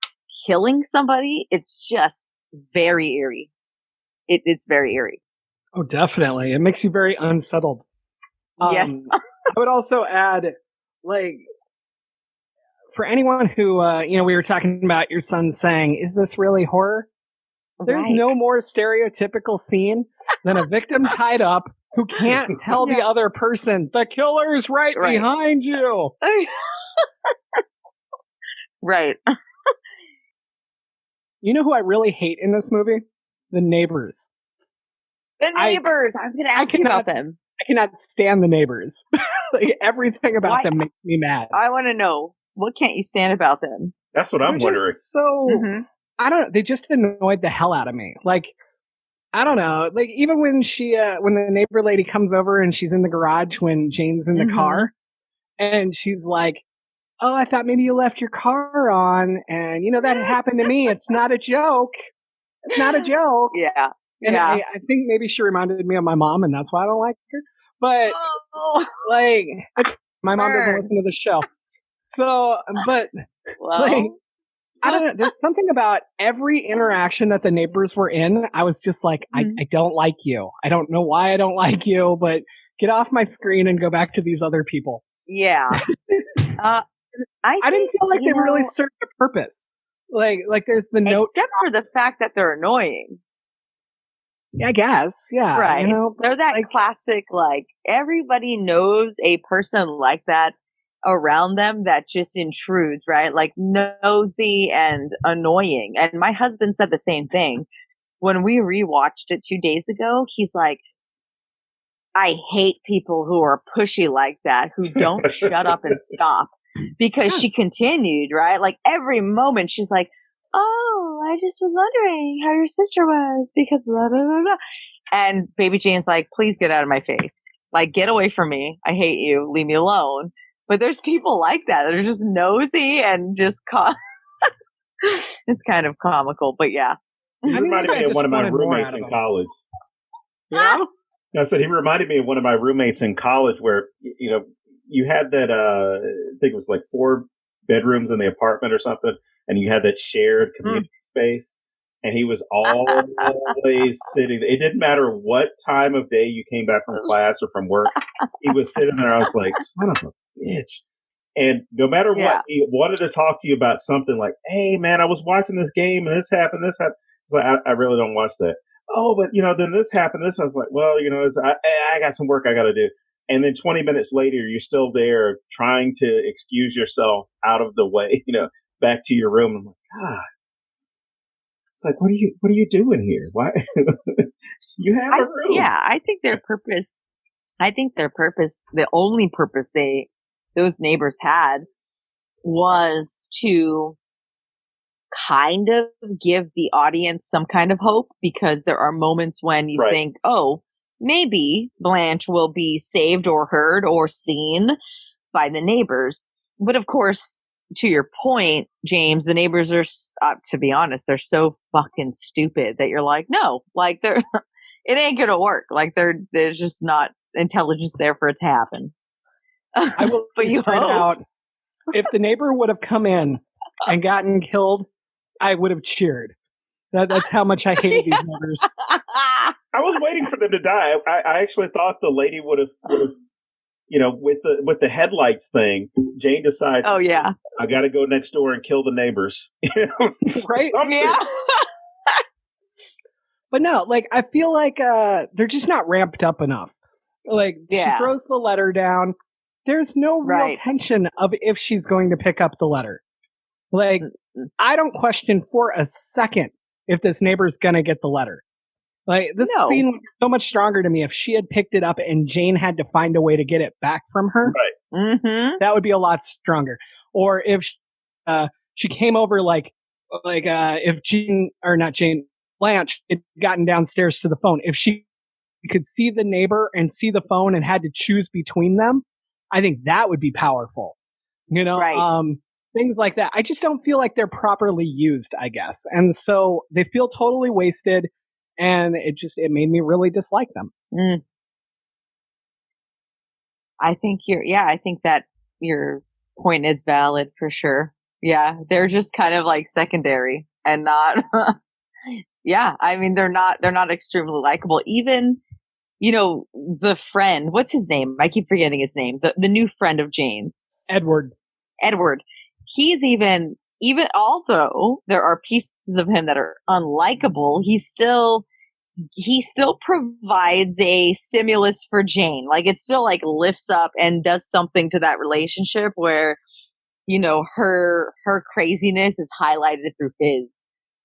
[SPEAKER 3] killing somebody, it's just very eerie. It's very eerie.
[SPEAKER 1] Oh, definitely. It makes you very unsettled.
[SPEAKER 3] Yes.
[SPEAKER 1] I would also add, like, for anyone who, we were talking about your son saying, is this really horror? There's no more stereotypical scene than a victim tied up who can't tell the other person, the killer's right behind you.
[SPEAKER 3] Right.
[SPEAKER 1] You know who I really hate in this movie? The neighbors.
[SPEAKER 3] The neighbors! I was going to ask you about them.
[SPEAKER 1] I cannot stand the neighbors. Like, everything about them makes me mad.
[SPEAKER 3] I want to know, what can't you stand about them?
[SPEAKER 2] That's what I'm wondering.
[SPEAKER 1] I don't know. They just annoyed the hell out of me. Like, I don't know. Like, even when when the neighbor lady comes over and she's in the garage when Jane's in the car, and she's like, oh, I thought maybe you left your car on, and, that happened to me. It's not a joke. It's not a joke.
[SPEAKER 3] Yeah.
[SPEAKER 1] And I think maybe she reminded me of my mom, and that's why I don't like her. But, my mom doesn't listen to the show. So, but, I don't know. There's something about every interaction that the neighbors were in. I was just like, I don't like you. I don't know why I don't like you, but get off my screen and go back to these other people.
[SPEAKER 3] Yeah.
[SPEAKER 1] I didn't feel like they really served a purpose. Like there's the note.
[SPEAKER 3] Except for the fact that they're annoying.
[SPEAKER 1] I guess. Yeah.
[SPEAKER 3] Right. They're that classic, like, everybody knows a person like that around them that just intrudes, right? Like, nosy and annoying. And my husband said the same thing. When we rewatched it 2 days ago, he's like, I hate people who are pushy like that, who don't shut up and stop. Because she continued, right? Like, every moment she's like, oh, I just was wondering how your sister was because blah, blah, blah, blah. And Baby Jane's like, please get out of my face. Like, get away from me. I hate you. Leave me alone. But there's people like that. They're just nosy and just it's kind of comical, but yeah.
[SPEAKER 2] He reminded me of one of my roommates in college.
[SPEAKER 1] Yeah?
[SPEAKER 2] I said he reminded me of one of my roommates in college where, you had that, I think it was like 4 bedrooms in the apartment or something, and you had that shared community space, and he was always sitting. It didn't matter what time of day you came back from class or from work, he was sitting there. I was like, son of a bitch. And no matter what, he wanted to talk to you about something like, hey, man, I was watching this game, and this happened. It's like, I really don't watch that. Oh, but, then this happened. I was like, well, I got some work I got to do. And then 20 minutes later, you're still there trying to excuse yourself out of the way, back to your room. I'm like, God. It's like, what are you doing here? Why? You have a room.
[SPEAKER 3] Yeah, I think their purpose, the only purpose those neighbors had was to kind of give the audience some kind of hope, because there are moments when you think, oh, maybe Blanche will be saved or heard or seen by the neighbors. But of course, to your point, James, the neighbors are, to be honest, they're so fucking stupid that you're like, no, like it ain't gonna work. Like there's just not intelligence there for it to happen.
[SPEAKER 1] I will
[SPEAKER 3] but you
[SPEAKER 1] point out, if the neighbor would have come in and gotten killed, I would have cheered. That's how much I hate these neighbors.
[SPEAKER 2] I was waiting for them to die. I actually thought the lady would have, with the headlights thing, Jane decides,
[SPEAKER 3] oh yeah,
[SPEAKER 2] I got to go next door and kill the neighbors.
[SPEAKER 1] Right?
[SPEAKER 3] Yeah.
[SPEAKER 1] But no, like, I feel like they're just not ramped up enough. Like, she throws the letter down. There's no real tension of if she's going to pick up the letter. Like, I don't question for a second if this neighbor's gonna get the letter. Like, this scene would be so much stronger to me if she had picked it up and Jane had to find a way to get it back from her.
[SPEAKER 2] Right.
[SPEAKER 3] Mm-hmm.
[SPEAKER 1] That would be a lot stronger. Or if she came over, if Blanche had gotten downstairs to the phone, if she could see the neighbor and see the phone and had to choose between them, I think that would be powerful. Things like that. I just don't feel like they're properly used, I guess. And so they feel totally wasted. and it made me really dislike them.
[SPEAKER 3] I think I think that your point is valid for sure. Yeah, they're just kind of like secondary and not. Yeah, I mean they're not extremely likable. Even the friend, what's his name? I keep forgetting his name. The new friend of Jane's,
[SPEAKER 1] Edward.
[SPEAKER 3] He's even although there are pieces of him that are unlikable, he still provides a stimulus for Jane. Like it still like lifts up and does something to that relationship where, her craziness is highlighted through his.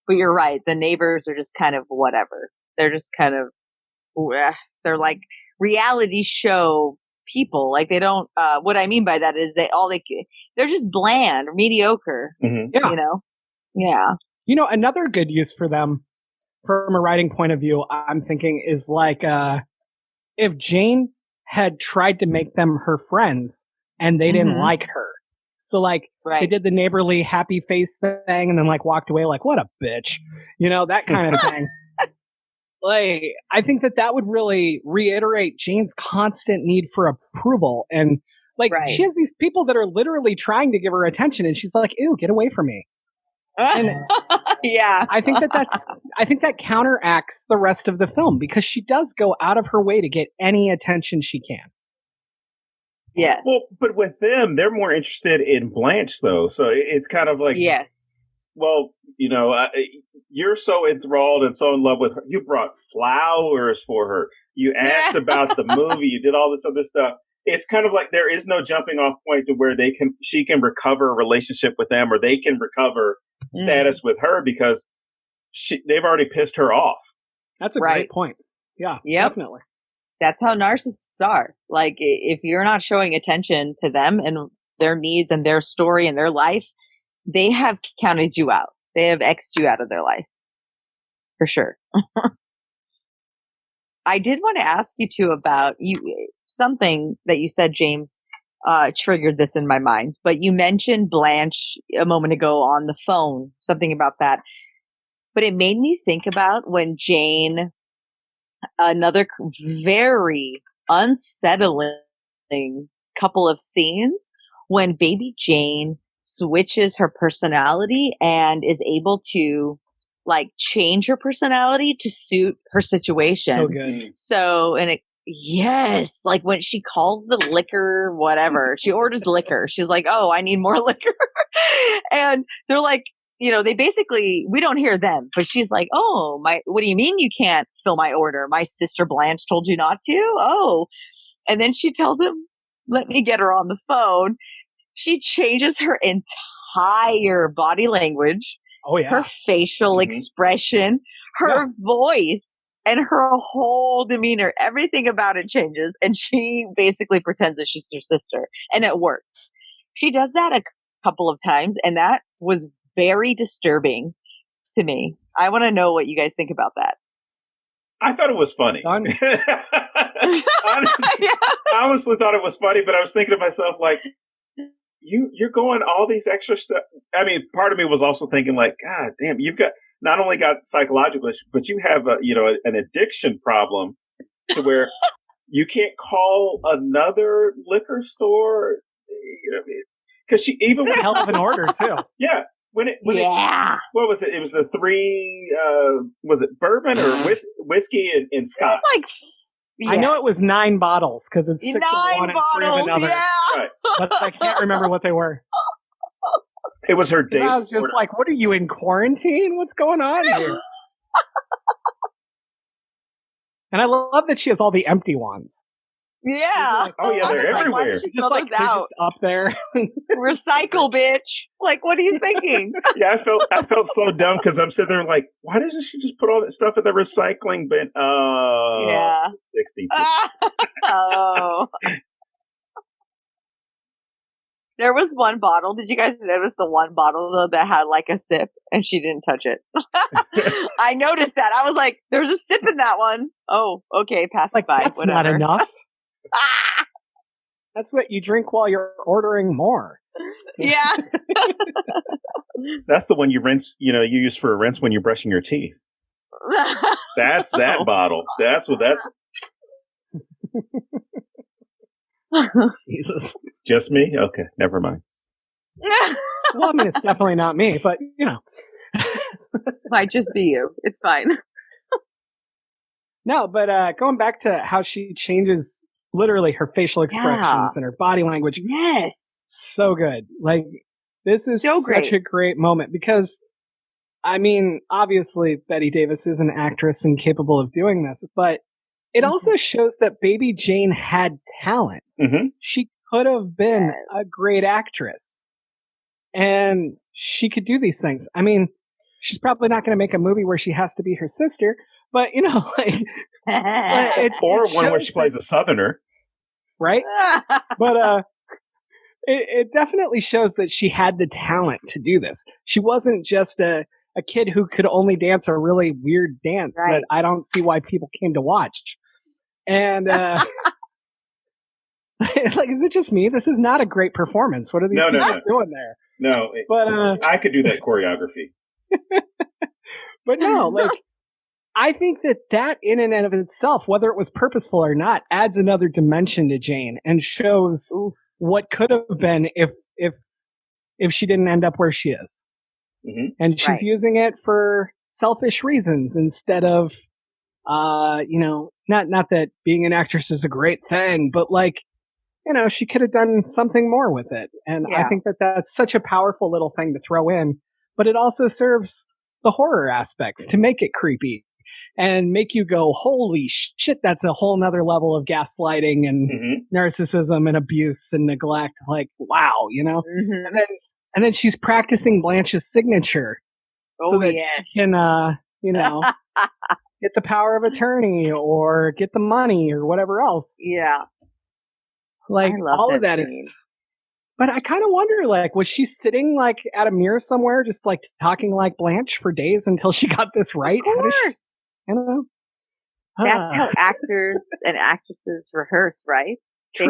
[SPEAKER 3] But you're right. The neighbors are just kind of whatever. They're just kind of, they're like reality show people. Like they don't, what I mean by that is they're just bland or mediocre, Yeah.
[SPEAKER 1] Another good use for them from a writing point of view, I'm thinking is like, if Jane had tried to make them her friends and they didn't like her. So like they did the neighborly happy face thing and then like walked away like, what a bitch, that kind of thing. Like, I think that would really reiterate Jane's constant need for approval. And like, she has these people that are literally trying to give her attention and she's like, ew, get away from me. And
[SPEAKER 3] yeah,
[SPEAKER 1] I think that counteracts the rest of the film because she does go out of her way to get any attention she can.
[SPEAKER 3] Yeah.
[SPEAKER 2] Well, but with them, they're more interested in Blanche, though. So it's kind of like,
[SPEAKER 3] yes.
[SPEAKER 2] Well, you're so enthralled and so in love with her. You brought flowers for her. You asked about the movie. You did all this other stuff. It's kind of like there is no jumping off point to where she can recover a relationship with them or they can recover status with her because they've already pissed her off.
[SPEAKER 1] That's a great point. Yeah, definitely.
[SPEAKER 3] That's how narcissists are. Like, if you're not showing attention to them and their needs and their story and their life, they have counted you out. They have X'd you out of their life. For sure. I did want to ask you too about something that you said, James, triggered this in my mind. But you mentioned Blanche a moment ago on the phone, something about that. But it made me think about when Jane, another very unsettling couple of scenes, when baby Jane switches her personality and is able to like change her personality to suit her situation.
[SPEAKER 1] So good.
[SPEAKER 3] So, yes, like when she calls the liquor, whatever, she orders liquor. She's like, oh, I need more liquor. And they're like, they basically, we don't hear them, but she's like, oh, what do you mean you can't fill my order? My sister Blanche told you not to? Oh. And then she tells him, let me get her on the phone. She changes her entire body language, her facial expression, her voice, and her whole demeanor. Everything about it changes. And she basically pretends that she's her sister. And it works. She does that a couple of times. And that was very disturbing to me. I want to know what you guys think about that.
[SPEAKER 2] I thought it was funny. I honestly thought it was funny, but I was thinking to myself, like, you're going all these extra stuff. I mean, part of me was also thinking, like, God damn, you've got not only got psychological issues, but you have an addiction problem to where you can't call another liquor store, because she even
[SPEAKER 1] went hell of an order too.
[SPEAKER 2] Yeah. What was it? It was the three, was it bourbon or whiskey and scotch?
[SPEAKER 1] I know it was 9 bottles because it's 6 of one and 3 of another.
[SPEAKER 3] Yeah.
[SPEAKER 2] Right.
[SPEAKER 1] But I can't remember what they were.
[SPEAKER 2] It was her date.
[SPEAKER 1] I was just like, what are you in quarantine? What's going on here? And I love that she has all the empty ones.
[SPEAKER 3] Yeah.
[SPEAKER 2] Like, oh yeah, they're everywhere.
[SPEAKER 1] Just like out. Just up there.
[SPEAKER 3] Recycle, bitch. Like, what are you thinking?
[SPEAKER 2] Yeah, I felt so dumb because I'm sitting there like, why doesn't she just put all that stuff in the recycling bin? Oh,
[SPEAKER 3] yeah.
[SPEAKER 2] 62.
[SPEAKER 3] Oh. There was one bottle. Did you guys notice the one bottle though that had like a sip and she didn't touch it? I noticed that. I was like, there's a sip in that one. Oh, okay, pass it by.
[SPEAKER 1] That's
[SPEAKER 3] whatever.
[SPEAKER 1] Not enough. That's what you drink while you're ordering more.
[SPEAKER 3] Yeah.
[SPEAKER 2] That's the one you rinse, you use for a rinse when you're brushing your teeth. That's that bottle. That's what that's.
[SPEAKER 1] Jesus.
[SPEAKER 2] Just me? Okay, never mind.
[SPEAKER 1] Well, I mean, it's definitely not me, but you know.
[SPEAKER 3] Might just be you. It's fine.
[SPEAKER 1] No, but going back to how she changes literally her facial expressions and her body language.
[SPEAKER 3] Yes.
[SPEAKER 1] So good. Like, this is
[SPEAKER 3] So
[SPEAKER 1] such a great moment because, I mean, obviously Bette Davis is an actress and capable of doing this, but it also shows that Baby Jane had talent.
[SPEAKER 2] Mm-hmm.
[SPEAKER 1] She could have been a great actress. And she could do these things. I mean, she's probably not going to make a movie where she has to be her sister, but, you know, like...
[SPEAKER 2] or one where she plays a Southerner.
[SPEAKER 1] Right? But it definitely shows that she had the talent to do this. She wasn't just a kid who could only dance a really weird dance that I don't see why people came to watch. And... like, is it just me? This is not a great performance. What are these people doing there?
[SPEAKER 2] No, but I could do that choreography.
[SPEAKER 1] But no, like, I think that in and of itself, whether it was purposeful or not, adds another dimension to Jane and shows what could have been if she didn't end up where she is.
[SPEAKER 2] Mm-hmm.
[SPEAKER 1] And she's using it for selfish reasons instead of, you know, not that being an actress is a great thing, but like, you know, she could have done something more with it. And I think that that's such a powerful little thing to throw in, but it also serves the horror aspects to make it creepy and make you go, holy shit, that's a whole nother level of gaslighting and narcissism and abuse and neglect. Like, wow, you know? Mm-hmm. And then she's practicing Blanche's signature so that she can, you know, get the power of attorney or get the money or whatever else.
[SPEAKER 3] Yeah.
[SPEAKER 1] Like, all of that is... But I kind of wonder, like, was she sitting, like, at a mirror somewhere just, like, talking like Blanche for days until she got this right?
[SPEAKER 3] Of course.
[SPEAKER 1] You know?
[SPEAKER 3] That's how actors and actresses rehearse, right? True.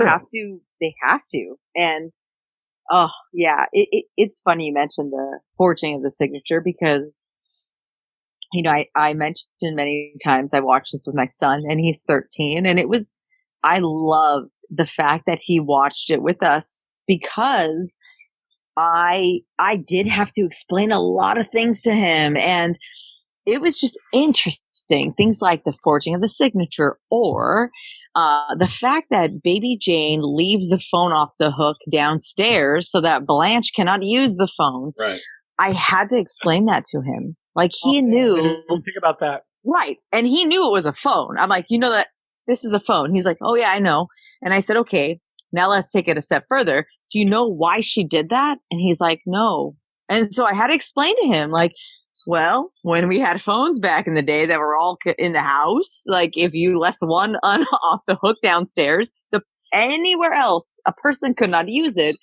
[SPEAKER 3] They have to. And, oh, yeah, it's funny you mentioned the forging of the signature because, you know, I mentioned many times I watched this with my son, and he's 13, and I love the fact that he watched it with us because I did have to explain a lot of things to him, and it was just interesting. Things like the forging of the signature or the fact that Baby Jane leaves the phone off the hook downstairs so that Blanche cannot use the phone.
[SPEAKER 2] Right.
[SPEAKER 3] I had to explain that to him. Like he knew.
[SPEAKER 1] I didn't think about that.
[SPEAKER 3] Right. And he knew it was a phone. I'm like, you know that this is a phone. He's like, oh yeah, I know. And I said, okay, now let's take it a step further. Do you know why she did that? And he's like, no. And so I had to explain to him, like, well, when we had phones back in the day that were all in the house, like if you left one off the hook downstairs, anywhere else, a person could not use it.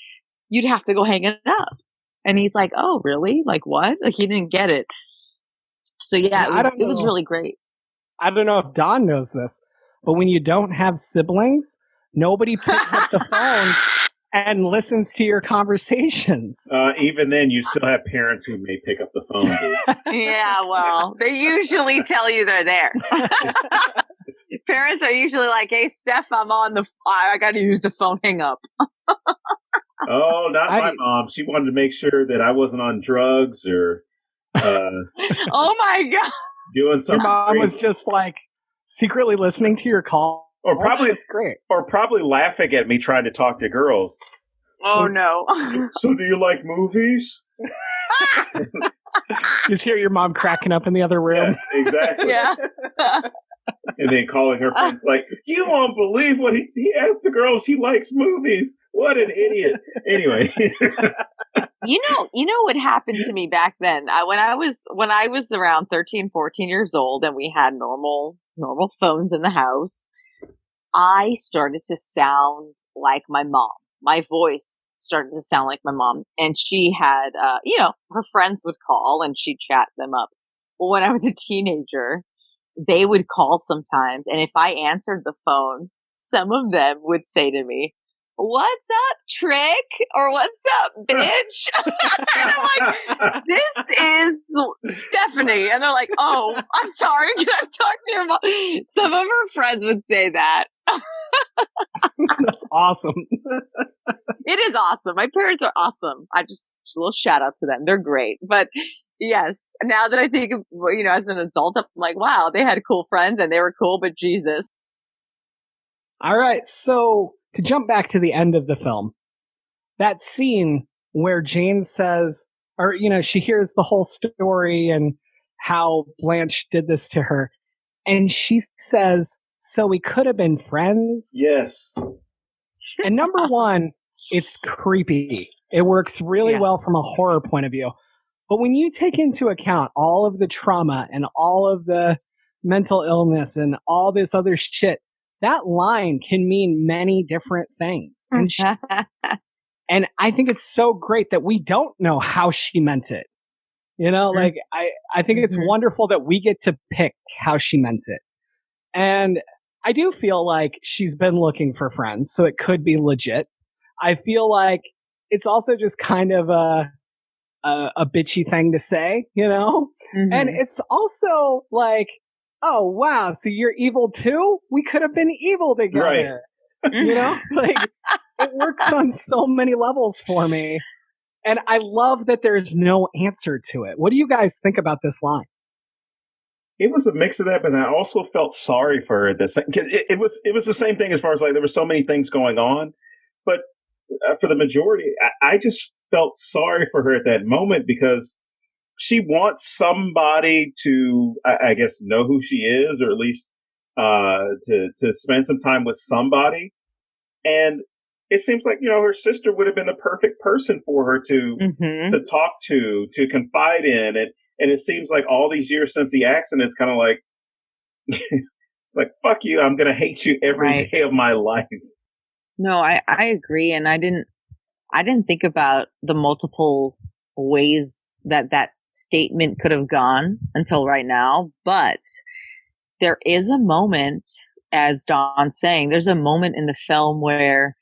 [SPEAKER 3] You'd have to go hang it up. And he's like, oh, really? Like what? Like he didn't get it. So yeah, it was really great.
[SPEAKER 1] I don't know if Dawn knows this, but when you don't have siblings, nobody picks up the phone and listens to your conversations.
[SPEAKER 2] Even then, you still have parents who may pick up the phone.
[SPEAKER 3] Yeah, well, they usually tell you they're there. Parents are usually like, hey, Steph, I got to use the phone, hang up.
[SPEAKER 2] Oh, not my mom. She wanted to make sure that I wasn't on drugs or...
[SPEAKER 3] oh my God.
[SPEAKER 2] Doing something.
[SPEAKER 1] Your mom was just like secretly listening to your call.
[SPEAKER 2] Or probably,
[SPEAKER 1] that's great.
[SPEAKER 2] Or probably laughing at me trying to talk to girls.
[SPEAKER 3] Oh no!
[SPEAKER 2] So do you like movies?
[SPEAKER 1] Just hear your mom cracking up in the other room.
[SPEAKER 2] Yeah, exactly.
[SPEAKER 3] Yeah.
[SPEAKER 2] And then calling her friends like, you won't believe what he asked the girl if she likes movies. What an idiot. Anyway.
[SPEAKER 3] You know what happened to me back then? When I was around 13, 14 years old and we had normal phones in the house, I started to sound like my mom. My voice started to sound like my mom. And she had, her friends would call and she'd chat them up. Well, when I was a teenager, they would call sometimes. And if I answered the phone, some of them would say to me, what's up, trick? Or what's up, bitch? And I'm like, this is Stephanie. And they're like, oh, I'm sorry. Can I talk to your mom? Some of her friends would say that.
[SPEAKER 1] That's awesome.
[SPEAKER 3] It is awesome. My parents are awesome. Just a little shout out to them. They're great. But yes, now that I think of, as an adult, I'm like, wow, they had cool friends and they were cool, but Jesus.
[SPEAKER 1] All right. So to jump back to the end of the film, that scene where Jane says, or, she hears the whole story and how Blanche did this to her. And she says, so we could have been friends?
[SPEAKER 2] Yes.
[SPEAKER 1] And number one, it's creepy. It works really well from a horror point of view. But when you take into account all of the trauma and all of the mental illness and all this other shit, that line can mean many different things. And I think it's so great that we don't know how she meant it. Like, I think it's wonderful that we get to pick how she meant it. And I do feel like she's been looking for friends, so it could be legit. I feel like it's also just kind of a bitchy thing to say, And it's also like, oh, wow, so you're evil too? We could have been evil together. Right. Like, it works on so many levels for me. And I love that there's no answer to it. What do you guys think about this line?
[SPEAKER 2] It was a mix of that, but I also felt sorry for her. It was the same thing as far as like there were so many things going on, but for the majority, I just felt sorry for her at that moment because she wants somebody to, I guess, know who she is, or at least to spend some time with somebody. And it seems like her sister would have been the perfect person for her to talk to confide in, and it seems like all these years since the accident, it's kind of like, it's like, fuck you, I'm going to hate you every day of my life.
[SPEAKER 3] No, I agree. And I didn't think about the multiple ways that statement could have gone until right now. But there is a moment, as Dawn's saying, there's a moment in the film where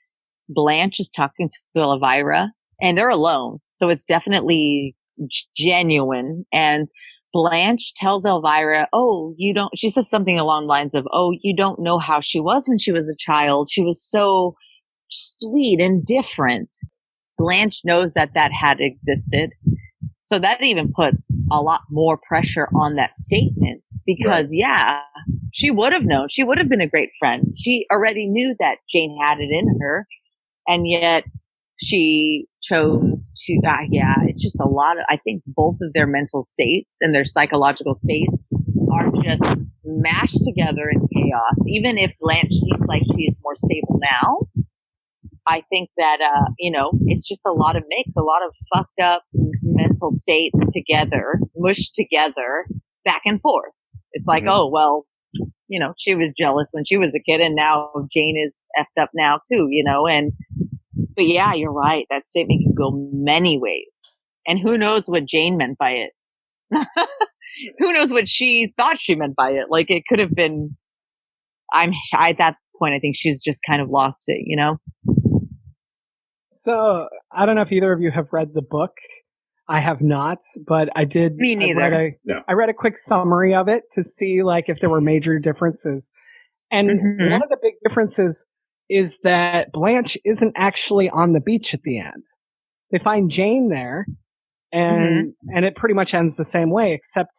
[SPEAKER 3] Blanche is talking to Elvira and they're alone. So it's definitely genuine. And Blanche tells Elvira, she says something along the lines of, you don't know how she was when she was a child. She was so sweet and different. Blanche knows that had existed. So that even puts a lot more pressure on that statement because, she would have known. She would have been a great friend. She already knew that Jane had it in her. And yet she chose to, it's just a lot of, I think both of their mental states and their psychological states are just mashed together in chaos. Even if Blanche seems like she is more stable now, I think that, it's just a lot of mix, a lot of fucked up mental states together, mushed together, back and forth. It's like, she was jealous when she was a kid and now Jane is effed up now too, but yeah, you're right. That statement can go many ways. And who knows what Jane meant by it? Who knows what she thought she meant by it? Like it could have been, at that point, I think she's just kind of lost it,
[SPEAKER 1] So I don't know if either of you have read the book. I have not, but I did.
[SPEAKER 3] Me neither.
[SPEAKER 1] I read a quick summary of it to see like if there were major differences. And one of the big differences is that Blanche isn't actually on the beach at the end. They find Jane there, and it pretty much ends the same way, except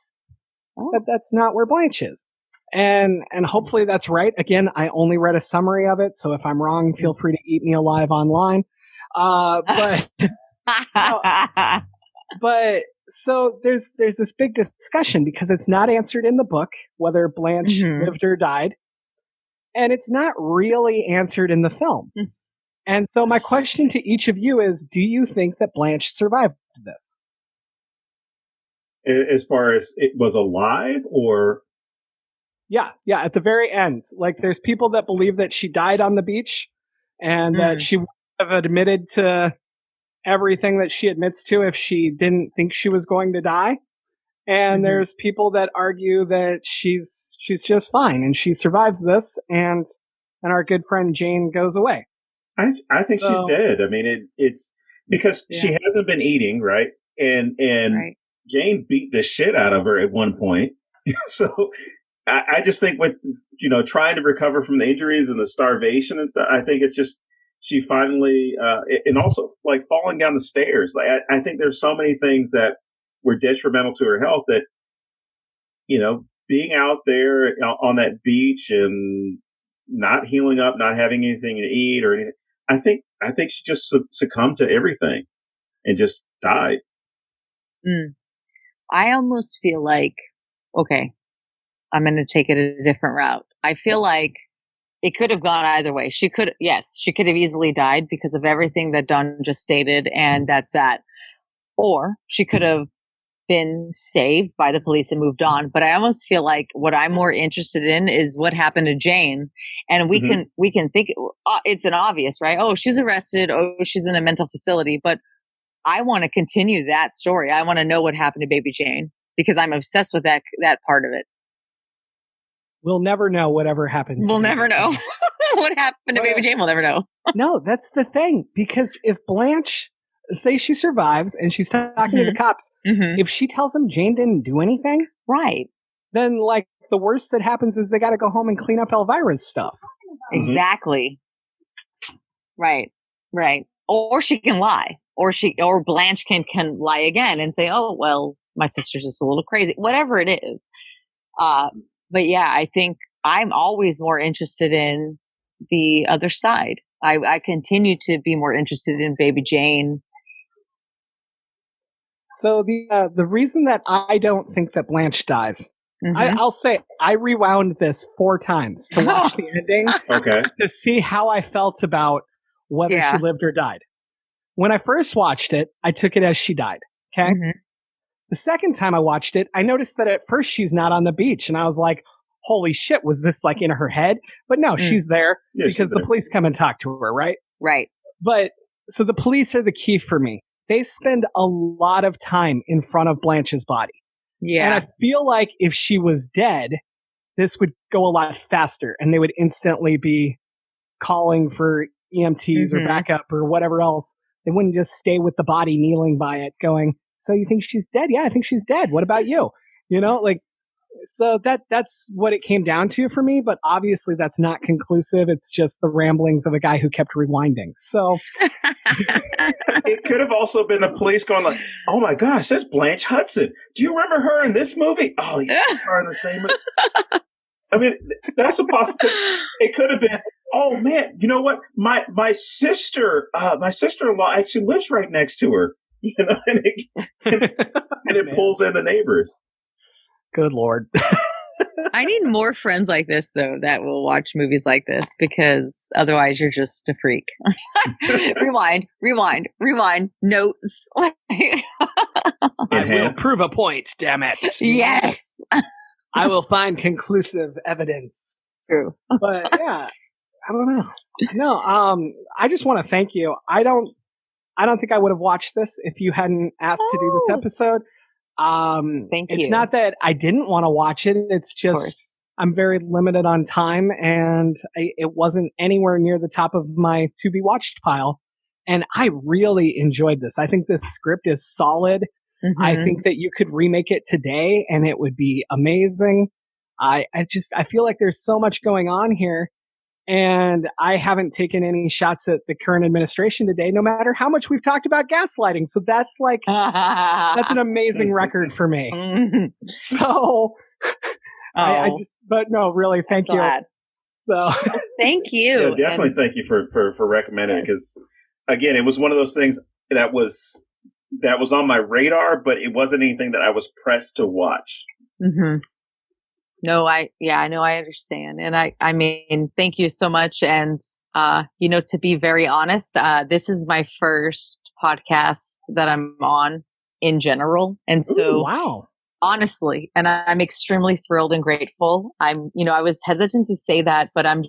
[SPEAKER 1] that that's not where Blanche is. And hopefully that's right. Again, I only read a summary of it, so if I'm wrong, feel free to eat me alive online. But so there's this big discussion because it's not answered in the book whether Blanche lived or died, and it's not really answered in the film. And so my question to each of you is: do you think that Blanche survived this?
[SPEAKER 2] As far as it was alive, or
[SPEAKER 1] yeah, at the very end, like there's people that believe that she died on the beach, and that she would have admitted to everything that she admits to if she didn't think she was going to die. And there's people that argue that she's just fine and she survives this, and our good friend Jane goes away.
[SPEAKER 2] I think she's dead. I mean, it's because she hasn't been eating, right? And
[SPEAKER 3] Right.
[SPEAKER 2] Jane beat the shit out of her at one point. So I just think with trying to recover from the injuries and the starvation and stuff, I think it's just she finally and also like falling down the stairs. Like I think there's so many things that were detrimental to her health that being out there on that beach and not healing up, not having anything to eat or anything. I think she just succumbed to everything and just died.
[SPEAKER 3] I almost feel like, okay, I'm going to take it a different route. I feel like it could have gone either way. She could have easily died because of everything that Don just stated, and that's that. Or she could have been saved by the police and moved on. But I almost feel like what I'm more interested in is what happened to Jane. And we can think it's an obvious, right? Oh, she's arrested. Oh, she's in a mental facility. But I want to continue that story. I want to know what happened to baby Jane because I'm obsessed with that part of it.
[SPEAKER 1] We'll never know whatever happened.
[SPEAKER 3] We'll never know what happened to baby Jane. We'll never know.
[SPEAKER 1] No, that's the thing. Because if Blanche, say she survives and she's talking to the cops, if she tells them Jane didn't do anything,
[SPEAKER 3] right,
[SPEAKER 1] then like the worst that happens is they got to go home and clean up Elvira's stuff.
[SPEAKER 3] Exactly. Right. Or she can lie, or Blanche can lie again and say, "Oh, well, my sister's just a little crazy," whatever it is. But yeah, I think I'm always more interested in the other side. I continue to be more interested in baby Jane.
[SPEAKER 1] So the reason that I don't think that Blanche dies, I'll say I rewound this 4 times to watch the ending to see how I felt about whether she lived or died. When I first watched it, I took it as she died. Okay. The second time I watched it, I noticed that at first she's not on the beach, and I was like, holy shit, was this like in her head? But no, she's there because the police come and talk to her, right?
[SPEAKER 3] Right.
[SPEAKER 1] But so the police are the key for me. They spend a lot of time in front of Blanche's body. Yeah. And I feel like if she was dead, this would go a lot faster and they would instantly be calling for EMTs or backup or whatever else. They wouldn't just stay with the body kneeling by it going, so you think she's dead? Yeah, I think she's dead. What about you? So that's what it came down to for me, but obviously that's not conclusive. It's just the ramblings of a guy who kept rewinding. So
[SPEAKER 2] it could have also been the police going like, "Oh my gosh, that's Blanche Hudson. Do you remember her in this movie? Oh, yeah, her in the same movie." I mean, that's a possibility. It could have been, "Oh man, you know what? My sister-in-law actually lives right next to her." And it pulls in the neighbors.
[SPEAKER 1] Good Lord.
[SPEAKER 3] I need more friends like this, though, that will watch movies like this, because otherwise you're just a freak. Rewind, notes.
[SPEAKER 1] I will prove a point, damn it.
[SPEAKER 3] Yes.
[SPEAKER 1] I will find conclusive evidence.
[SPEAKER 3] True.
[SPEAKER 1] But yeah, I don't know. No, I just want to thank you. I don't think I would have watched this if you hadn't asked to do this episode.
[SPEAKER 3] Thank you.
[SPEAKER 1] It's not that I didn't want to watch it. It's just I'm very limited on time, and it wasn't anywhere near the top of my to be watched pile. And I really enjoyed this. I think this script is solid. I think that you could remake it today and it would be amazing. I feel like there's so much going on here. And I haven't taken any shots at the current administration today, no matter how much we've talked about gaslighting. So that's like, that's an amazing record for me. So, but no, really, thank you. So,
[SPEAKER 3] thank you.
[SPEAKER 2] Yeah, definitely thank you for recommending it. Because again, it was one of those things that was on my radar, but it wasn't anything that I was pressed to watch.
[SPEAKER 3] No, I understand. And I mean, thank you so much. And, to be very honest, this is my first podcast that I'm on in general. And so,
[SPEAKER 1] wow,
[SPEAKER 3] honestly, and I'm extremely thrilled and grateful. I was hesitant to say that, but I'm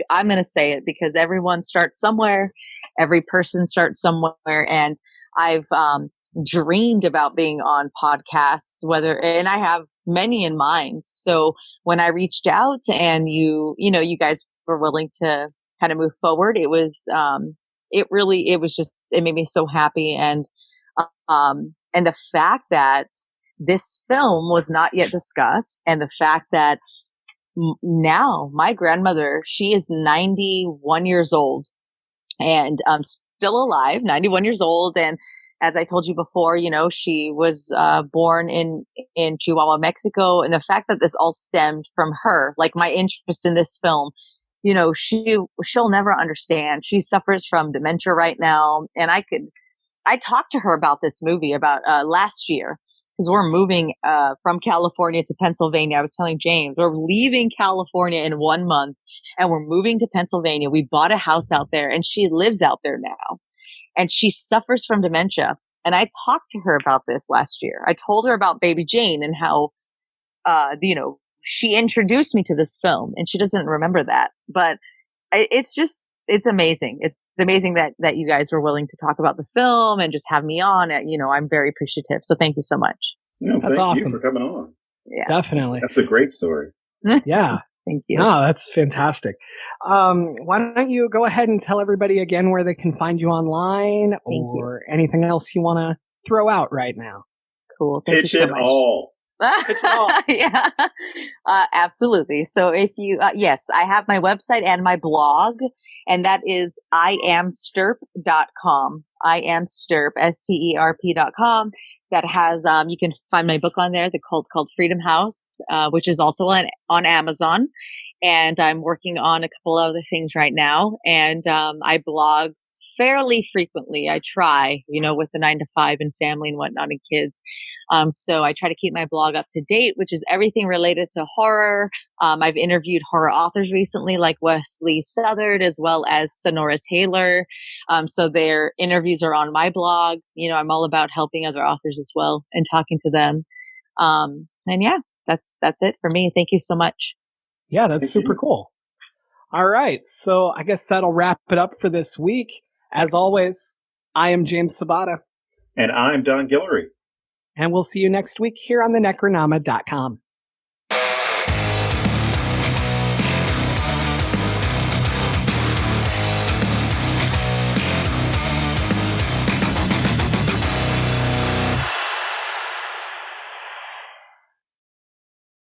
[SPEAKER 3] going to say it because everyone starts somewhere. Every person starts somewhere. And I've, dreamed about being on podcasts, and I have many in mind. So when I reached out and you guys were willing to kind of move forward, it was it made me so happy. And the fact that this film was not yet discussed, and the fact that now my grandmother, she is 91 years old and still alive, 91 years old. And as I told you before, she was born in Chihuahua, Mexico. And the fact that this all stemmed from her, like my interest in this film, she'll never understand. She suffers from dementia right now. And I talked to her about this movie about last year, because we're moving from California to Pennsylvania. I was telling James, we're leaving California in 1 month and we're moving to Pennsylvania. We bought a house out there and she lives out there now. And she suffers from dementia. And I talked to her about this last year. I told her about Baby Jane and how, she introduced me to this film, and she doesn't remember that. But it's amazing. It's amazing that you guys were willing to talk about the film and just have me on. I'm very appreciative. So thank you so much.
[SPEAKER 2] No,
[SPEAKER 1] that's awesome.
[SPEAKER 2] You for coming on.
[SPEAKER 3] Yeah,
[SPEAKER 1] definitely.
[SPEAKER 2] That's a great story.
[SPEAKER 1] Yeah.
[SPEAKER 3] Thank you.
[SPEAKER 1] No, that's fantastic. Why don't you go ahead and tell everybody again where they can find you online or anything else you want to throw out right now?
[SPEAKER 3] Cool. Thank
[SPEAKER 2] Pitch
[SPEAKER 3] you so
[SPEAKER 2] it
[SPEAKER 3] much.
[SPEAKER 2] all.
[SPEAKER 3] Yeah, absolutely. So if you, yes, I have my website and my blog, and that is iamsterp.com. iamsterp, STERP.com. That has, you can find my book on there, called Freedom House, which is also on Amazon. And I'm working on a couple other things right now. And, I blog fairly frequently. I try, with the 9 to 5 and family and whatnot and kids. So I try to keep my blog up to date, which is everything related to horror. I've interviewed horror authors recently, like Wesley Southard, as well as Sonora Taylor. So their interviews are on my blog. I'm all about helping other authors as well and talking to them. And yeah, that's it for me. Thank you so much.
[SPEAKER 1] Yeah, that's super cool. All right. So I guess that'll wrap it up for this week. As always, I am James Sabata.
[SPEAKER 2] And I'm Don Guillory.
[SPEAKER 1] And we'll see you next week here on the Necronama.com.